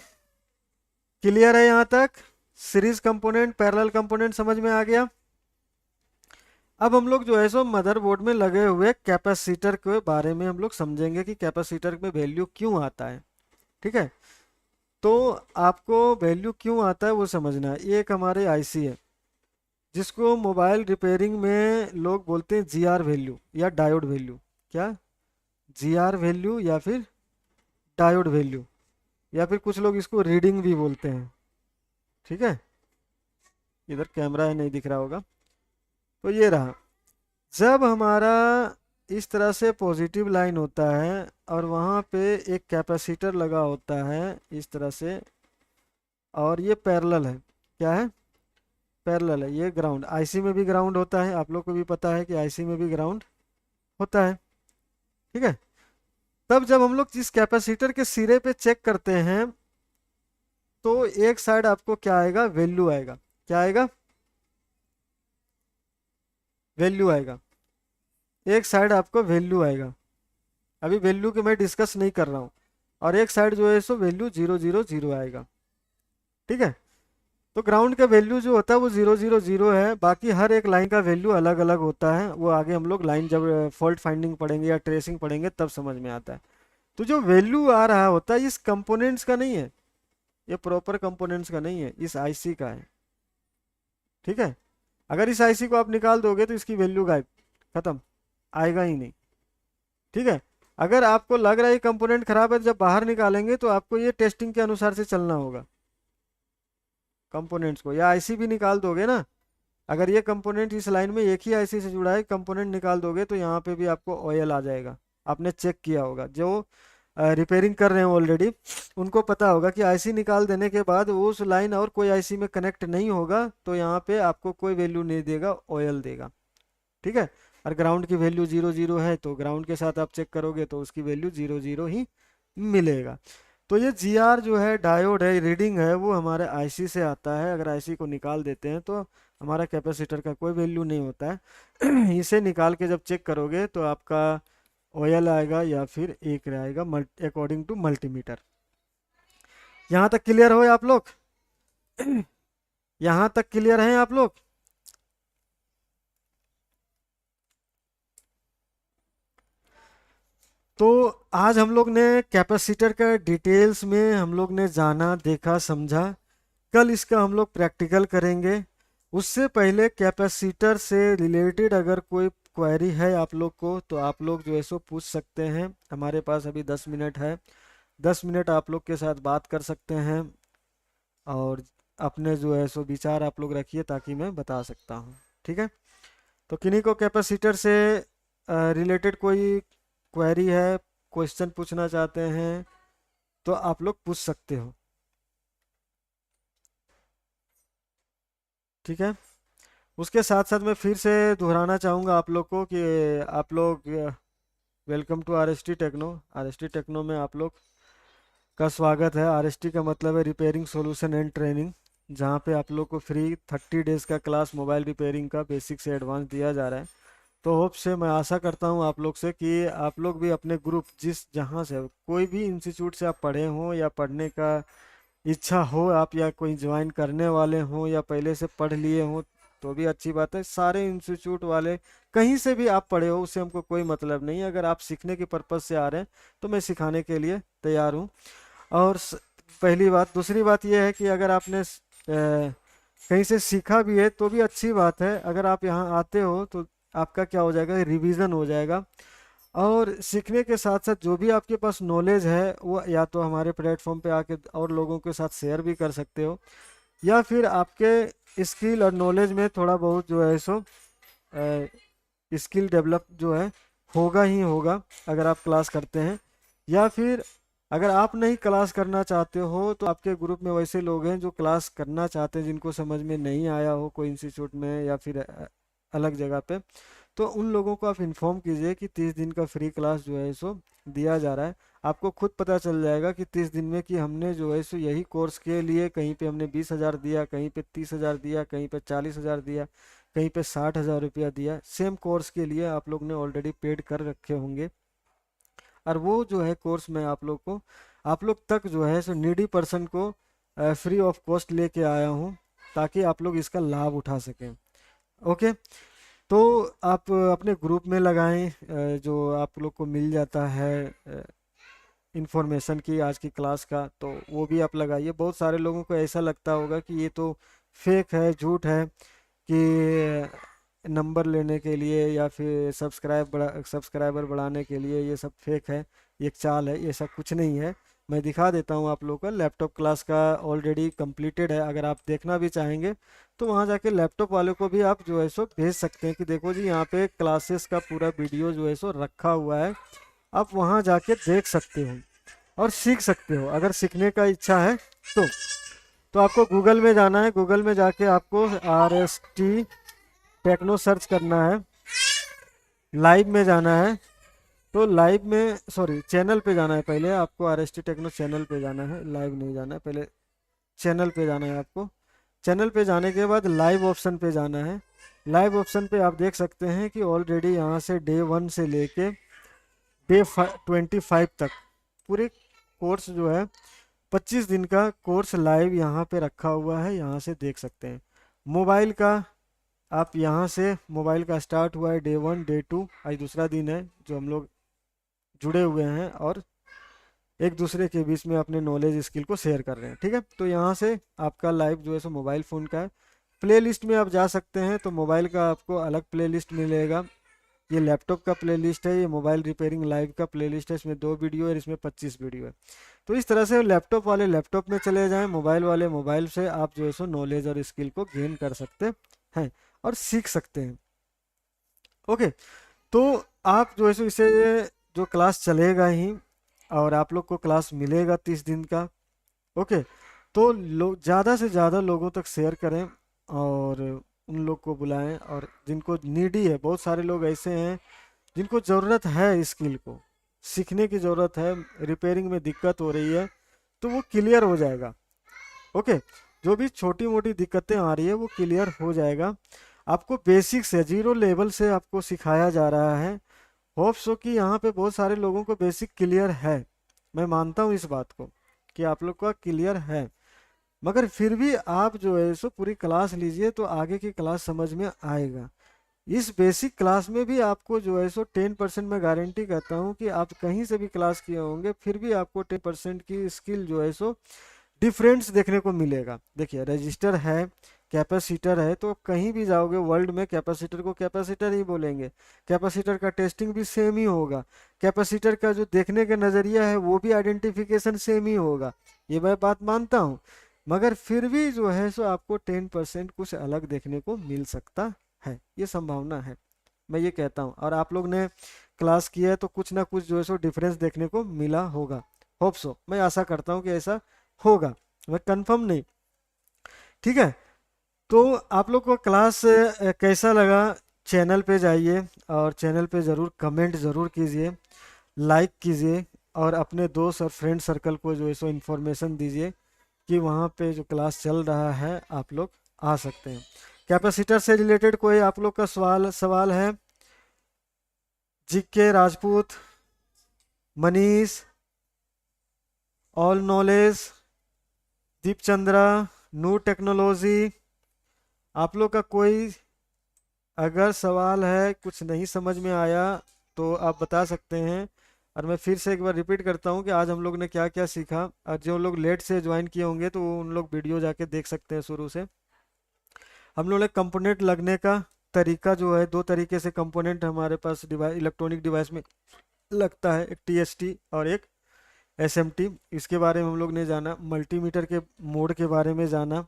क्लियर है यहाँ तक? सीरीज कंपोनेंट, पैरेलल कंपोनेंट समझ में आ गया। अब हम लोग जो है सो मदरबोर्ड में लगे हुए कैपेसिटर के बारे में हम लोग समझेंगे कि कैपेसिटर में वैल्यू क्यों आता है, ठीक है। तो आपको वैल्यू क्यों आता है वो समझना है। ये एक हमारे आईसी है जिसको मोबाइल रिपेयरिंग में लोग बोलते हैं जीआर वैल्यू या डायोड वैल्यू। क्या? जीआर वैल्यू या फिर डायोड वैल्यू या फिर कुछ लोग इसको रीडिंग भी बोलते हैं, ठीक है। इधर कैमरा है नहीं दिख रहा होगा। तो ये रहा, जब हमारा इस तरह से पॉजिटिव लाइन होता है और वहाँ पे एक कैपेसिटर लगा होता है इस तरह से और ये पैरेलल है, क्या है? पैरेलल है। ये ग्राउंड, आईसी में भी ग्राउंड होता है, आप लोग को भी पता है कि आईसी में भी ग्राउंड होता है, ठीक है। तब जब हम लोग इस कैपेसिटर के सिरे पे चेक करते हैं तो एक साइड आपको क्या आएगा? वैल्यू आएगा। क्या आएगा? वैल्यू आएगा। एक साइड आपको वैल्यू आएगा, अभी वैल्यू के मैं डिस्कस नहीं कर रहा हूँ। और एक साइड जो है सो वैल्यू 000 आएगा, ठीक है। तो ग्राउंड का वैल्यू जो होता है वो 000 है, बाकी हर एक लाइन का वैल्यू अलग अलग होता है। वो आगे हम लोग लाइन जब फॉल्ट फाइंडिंग पढ़ेंगे या ट्रेसिंग पढ़ेंगे तब समझ में आता है। तो जो वैल्यू आ रहा होता है इस कंपोनेंट्स का नहीं है, ये प्रॉपर कंपोनेंट्स का नहीं है, इस आईसी का है, ठीक है। अगर इस आईसी को आप निकाल दोगे तो इसकी वैल्यू गायब, खत्म, आएगा ही नहीं, ठीक है। अगर आपको लग रहा है कंपोनेंट खराब है, जब बाहर निकालेंगे तो आपको ये टेस्टिंग के अनुसार से चलना होगा कंपोनेंट्स को। या आईसी भी निकाल दोगे ना, अगर ये कंपोनेंट इस लाइन में एक ही आईसी से जुड़ा है, कंपोनेंट निकाल दोगे तो यहाँ पे भी आपको ऑयल आ जाएगा। आपने चेक किया होगा, जो रिपेयरिंग कर रहे हैं ऑलरेडी उनको पता होगा कि आईसी निकाल देने के बाद उस लाइन और कोई आईसी में कनेक्ट नहीं होगा तो यहाँ पे आपको कोई वैल्यू नहीं देगा, ऑयल देगा, ठीक है। और ग्राउंड की वैल्यू 0 है तो ग्राउंड के साथ आप चेक करोगे तो उसकी वैल्यू 0 ही मिलेगा। तो ये जीआर जो है डायोड है, रीडिंग है, वो हमारे आईसी से आता है। अगर आईसी को निकाल देते हैं तो हमारा कैपेसिटर का कोई वैल्यू नहीं होता है। इसे निकाल के जब चेक करोगे तो आपका ऑयल आएगा या फिर एक आएगा अकॉर्डिंग टू मल्टीमीटर। यहाँ तक क्लियर हो आप लोग? यहाँ तक क्लियर हैं आप लोग? तो आज हम लोग ने कैपेसिटर का डिटेल्स में हम लोग ने जाना, देखा, समझा। कल इसका हम लोग प्रैक्टिकल करेंगे। उससे पहले कैपेसिटर से रिलेटेड अगर कोई क्वेरी है आप लोग को तो आप लोग जो है सो पूछ सकते हैं। हमारे पास अभी 10 मिनट है, 10 मिनट आप लोग के साथ बात कर सकते हैं और अपने जो है सो विचार आप लोग रखिए ताकि मैं बता सकता हूँ, ठीक है। तो किन्हीं को कैपेसिटर से रिलेटेड कोई क्वेरी है, क्वेश्चन पूछना चाहते हैं तो आप लोग पूछ सकते हो, ठीक है। उसके साथ साथ मैं फिर से दोहराना चाहूँगा आप लोग को कि आप लोग welcome to R S T techno. R S T techno में आप लोग का स्वागत है। आरएसटी का मतलब है रिपेयरिंग सॉल्यूशन एंड ट्रेनिंग, जहाँ पे आप लोग को फ्री 30 डेज का क्लास मोबाइल रिपेयरिंग का बेसिक से एडवांस दिया जा रहा है। तो होप से मैं आशा करता हूँ आप लोग से कि आप लोग भी अपने ग्रुप जिस जहाँ से कोई भी इंस्टीट्यूट से आप पढ़े हों या पढ़ने का इच्छा हो आप, या कोई ज्वाइन करने वाले हों या पहले से पढ़ लिए हों, तो भी अच्छी बात है। सारे इंस्टीट्यूट वाले कहीं से भी आप पढ़े हो उससे हमको कोई मतलब नहीं है। अगर आप सीखने के पर्पज़ से आ रहे हैं तो मैं सिखाने के लिए तैयार हूँ। और पहली बात, दूसरी बात यह है कि अगर आपने कहीं से सीखा भी है तो भी अच्छी बात है। अगर आप यहाँ आते हो तो आपका क्या हो जाएगा, रिवीजन हो जाएगा। और सीखने के साथ साथ जो भी आपके पास नॉलेज है वो या तो हमारे प्लेटफॉर्म पे आके और लोगों के साथ शेयर भी कर सकते हो, या फिर आपके स्किल और नॉलेज में थोड़ा बहुत जो है सो स्किल डेवलप जो है होगा ही होगा अगर आप क्लास करते हैं। या फिर अगर आप नहीं क्लास करना चाहते हो तो आपके ग्रुप में वैसे लोग हैं जो क्लास करना चाहते हैं, जिनको समझ में नहीं आया हो कोई इंस्टीट्यूट में या फिर अलग जगह पे, तो उन लोगों को आप इन्फॉर्म कीजिए कि 30 दिन का फ्री क्लास जो है सो दिया जा रहा है। आपको खुद पता चल जाएगा कि 30 दिन में कि हमने जो है सो यही कोर्स के लिए कहीं पे हमने 20,000 दिया, कहीं पे 30,000 दिया, कहीं पे 40,000 दिया, कहीं पे 60,000 रुपया दिया। सेम कोर्स के लिए आप लोग ने ऑलरेडी पेड कर रखे होंगे। और वो जो है कोर्स मैं आप लोग तक जो है सो नीडी पर्सन को फ्री ऑफ कॉस्ट लेके आया हूँ, ताकि आप लोग इसका लाभ उठा सकें। ओके, तो आप अपने ग्रुप में लगाएं, जो आप लोग को मिल जाता है इंफॉर्मेशन की आज की क्लास का, तो वो भी आप लगाइए। बहुत सारे लोगों को ऐसा लगता होगा कि ये तो फेक है, झूठ है, कि नंबर लेने के लिए या फिर सब्सक्राइबर बढ़ाने के लिए ये सब फेक है, ये एक चाल है। ये सब कुछ नहीं है। मैं दिखा देता हूँ आप लोगों का। लैपटॉप क्लास का ऑलरेडी कंप्लीटेड है। अगर आप देखना भी चाहेंगे तो वहाँ जाके लैपटॉप वाले को भी आप जो है सो भेज सकते हैं कि देखो जी यहाँ पे क्लासेस का पूरा वीडियो जो है सो रखा हुआ है, आप वहाँ जाके देख सकते हो और सीख सकते हो अगर सीखने का इच्छा है तो। आपको गूगल में जाना है, गूगल में जाके आपको RST टेक्नो सर्च करना है, लाइव में जाना है। तो लाइव में, सॉरी, चैनल पे जाना है। पहले आपको RST टेक्नो चैनल पे जाना है, लाइव नहीं जाना है। पहले चैनल पे जाना है आपको। चैनल पे जाने के बाद लाइव ऑप्शन पे जाना है। लाइव ऑप्शन पे आप देख सकते हैं कि ऑलरेडी यहाँ से डे 1 से लेके डे 25 तक पूरे कोर्स जो है 25 दिन का कोर्स लाइव यहाँ पे रखा हुआ है। यहाँ से देख सकते हैं। मोबाइल का आप यहाँ से, मोबाइल का स्टार्ट हुआ है डे 1, डे 2, आज दूसरा दिन है जो हम लोग जुड़े हुए हैं और एक दूसरे के बीच में अपने नॉलेज स्किल को शेयर कर रहे हैं। ठीक है, तो यहाँ से आपका लाइव जो है सो मोबाइल फ़ोन का है। प्ले लिस्ट में आप जा सकते हैं, तो मोबाइल का आपको अलग प्ले लिस्ट मिलेगा। ये लैपटॉप का प्ले लिस्ट है, ये मोबाइल रिपेयरिंग लाइव का प्ले लिस्ट है। इसमें 2 वीडियो है, इसमें 25 वीडियो है। तो इस तरह से लैपटॉप वाले लैपटॉप में चले जाएं, मोबाइल वाले मोबाइल से आप जो है सो नॉलेज और स्किल को गेन कर सकते हैं और सीख सकते हैं। ओके, तो आप जो है सो इसे, जो क्लास चलेगा ही और आप लोग को क्लास मिलेगा 30 दिन का। ओके, तो लोग ज़्यादा से ज़्यादा लोगों तक शेयर करें और उन लोग को बुलाएं, और जिनको नीडी है, बहुत सारे लोग ऐसे हैं जिनको ज़रूरत है, स्किल को सीखने की ज़रूरत है, रिपेयरिंग में दिक्कत हो रही है, तो वो क्लियर हो जाएगा। ओके, जो भी छोटी मोटी दिक्कतें आ रही है वो क्लियर हो जाएगा। आपको बेसिक से, जीरो लेवल से आपको सिखाया जा रहा है। होप सो कि यहाँ पे बहुत सारे लोगों को बेसिक क्लियर है। मैं मानता हूँ इस बात को कि आप लोग का क्लियर है, मगर फिर भी आप जो है सो पूरी क्लास लीजिए तो आगे की क्लास समझ में आएगा। इस बेसिक क्लास में भी आपको जो है सो 10% मैं गारंटी कहता हूँ कि आप कहीं से भी क्लास किए होंगे फिर भी आपको 10% की स्किल जो है सो डिफरेंस देखने को मिलेगा। देखिए, रजिस्टर है, कैपेसिटर है, तो कहीं भी जाओगे वर्ल्ड में कैपेसिटर को कैपेसिटर ही बोलेंगे। कैपेसिटर का टेस्टिंग भी सेम ही होगा। कैपेसिटर का जो देखने का नज़रिया है वो भी आइडेंटिफिकेशन सेम ही होगा। ये मैं बात मानता हूँ, मगर फिर भी जो है सो आपको 10% कुछ अलग देखने को मिल सकता है, ये संभावना है, मैं ये कहता हूँ। और आप लोग ने क्लास किया है तो कुछ ना कुछ जो है सो डिफरेंस देखने को मिला होगा। होप सो, मैं आशा करता हूँ कि ऐसा होगा, मैं कंफर्म नहीं। ठीक है, तो आप लोग को क्लास कैसा लगा, चैनल पे जाइए और चैनल पे ज़रूर कमेंट ज़रूर कीजिए, लाइक कीजिए और अपने दोस्त और फ्रेंड सर्कल को जो है सो इन्फॉर्मेशन दीजिए कि वहाँ पे जो क्लास चल रहा है आप लोग आ सकते हैं। कैपेसिटर से रिलेटेड कोई आप लोग का सवाल है? GK Rajput, Manish, all knowledge, Deepchandra, Noor technology, आप लोग का कोई अगर सवाल है, कुछ नहीं समझ में आया तो आप बता सकते हैं। और मैं फिर से एक बार रिपीट करता हूँ कि आज हम लोग ने क्या क्या सीखा, और जो लोग लेट से ज्वाइन किए होंगे तो उन लोग वीडियो जाके देख सकते हैं शुरू से। हम लोग ने कंपोनेंट लगने का तरीका जो है, दो तरीके से कंपोनेंट हमारे पास डिवाइस, इलेक्ट्रॉनिक डिवाइस में लगता है, एक टीएसटी और एक एसएमटी। इसके बारे में हम लोग ने जाना, मल्टीमीटर के मोड के बारे में जाना,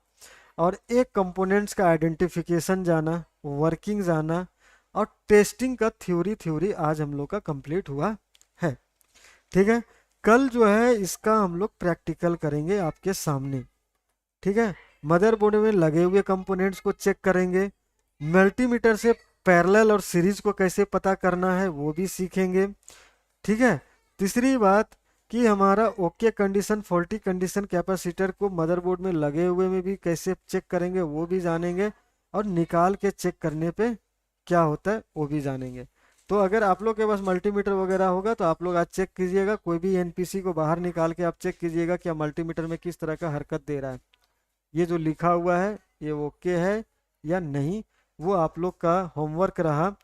और एक कंपोनेंट्स का आइडेंटिफिकेशन जाना, वर्किंग जाना, और टेस्टिंग का थ्योरी आज हम लोग का कंप्लीट हुआ है। ठीक है, कल जो है इसका हम लोग प्रैक्टिकल करेंगे आपके सामने। ठीक है, मदरबोर्ड में लगे हुए कंपोनेंट्स को चेक करेंगे, मल्टीमीटर से पैरेलल और सीरीज को कैसे पता करना है वो भी सीखेंगे। ठीक है, तीसरी बात कि हमारा okay condition, faulty condition capacitor को मदरबोर्ड में लगे हुए में भी कैसे चेक करेंगे वो भी जानेंगे, और निकाल के चेक करने पे क्या होता है वो भी जानेंगे। तो अगर आप लोग के पास मल्टीमीटर वगैरह होगा तो आप लोग आज चेक कीजिएगा, कोई भी एनपीसी को बाहर निकाल के आप चेक कीजिएगा कि मल्टीमीटर में किस तरह का हरकत दे रहा है, ये जो लिखा हुआ है ये ओके है या नहीं। वो आप लोग का होमवर्क रहा।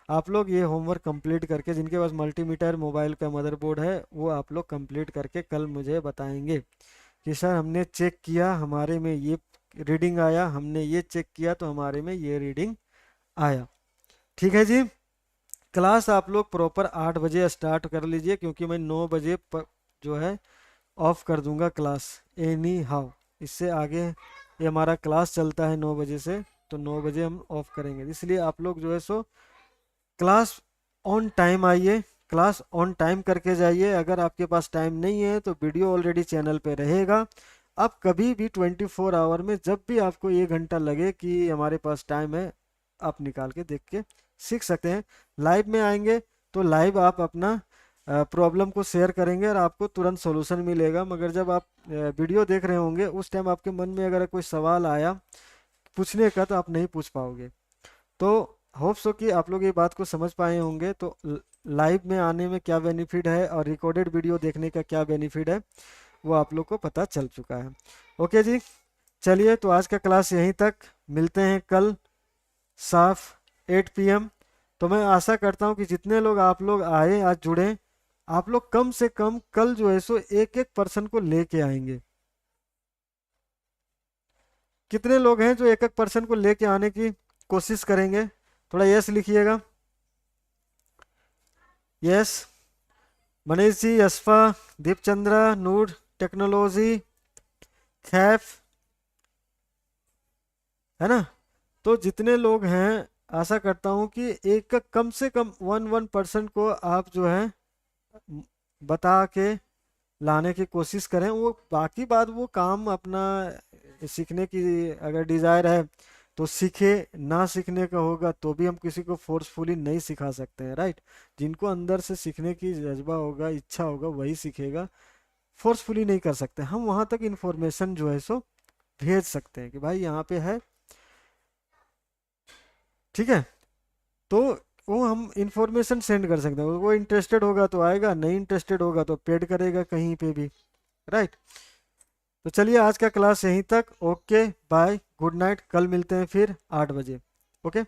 आप लोग ये होमवर्क कंप्लीट करके, जिनके पास मल्टीमीटर मोबाइल का मदरबोर्ड है वो आप लोग कंप्लीट करके कल मुझे बताएंगे कि सर हमने चेक किया, हमारे में ये रीडिंग आया, हमने ये चेक किया तो हमारे में ये रीडिंग आया। ठीक है जी, क्लास आप लोग प्रॉपर 8 बजे स्टार्ट कर लीजिए, क्योंकि मैं 9 बजे जो है ऑफ कर दूंगा क्लास एनी हाउ। इससे आगे ये हमारा क्लास चलता है 9 बजे से, तो 9 बजे हम ऑफ करेंगे। इसलिए आप लोग जो है सो क्लास ऑन टाइम आइए, क्लास ऑन टाइम करके जाइए। अगर आपके पास टाइम नहीं है तो वीडियो ऑलरेडी चैनल पे रहेगा, आप कभी भी 24 आवर में जब भी आपको 1 घंटा लगे कि हमारे पास टाइम है, आप निकाल के देख के सीख सकते हैं। लाइव में आएंगे तो लाइव आप अपना प्रॉब्लम को शेयर करेंगे और आपको तुरंत सॉल्यूशन मिलेगा, मगर जब आप वीडियो देख रहे होंगे उस टाइम आपके मन में अगर कोई सवाल आया पूछने का तो आप नहीं पूछ पाओगे। तो होप सो कि आप लोग ये बात को समझ पाए होंगे। तो लाइव में आने में क्या बेनिफिट है और रिकॉर्डेड वीडियो देखने का क्या बेनिफिट है वो आप लोग को पता चल चुका है। ओके जी, चलिए तो आज का क्लास यहीं तक, मिलते हैं कल साफ 8 PM। तो मैं आशा करता हूँ कि जितने लोग आप लोग आए आज जुड़े, आप लोग कम से कम कल जो है सो एक एक पर्सन को लेके आएंगे। कितने लोग हैं जो एक एक पर्सन को लेके आने की कोशिश करेंगे? थोड़ा यस लिखिएगा। यस, मनीष जी, यशफा, दीपचंद्रा, नूर टेक्नोलॉजी, खैफ, है ना? तो जितने लोग हैं आशा करता हूँ कि एक कम से कम 1% को आप जो है बता के लाने की कोशिश करें। वो बाकी बात, वो काम अपना सीखने की अगर डिज़ायर है तो सीखे, ना सीखने का होगा तो भी हम किसी को फोर्सफुली नहीं सिखा सकते हैं, राइट? जिनको अंदर से सीखने की जज्बा होगा, इच्छा होगा, वही सीखेगा, फोर्सफुली नहीं कर सकते। हम वहाँ तक इन्फॉर्मेशन जो है सो भेज सकते हैं कि भाई यहाँ पे है, ठीक है? तो वो हम इंफॉर्मेशन सेंड कर सकते हैं। वो इंटरेस्टेड होगा तो आएगा, नहीं इंटरेस्टेड होगा तो पेड करेगा कहीं पे भी, राइट? तो चलिए आज का क्लास यहीं तक। ओके, बाय, गुड नाइट, कल मिलते हैं फिर 8 बजे। ओके।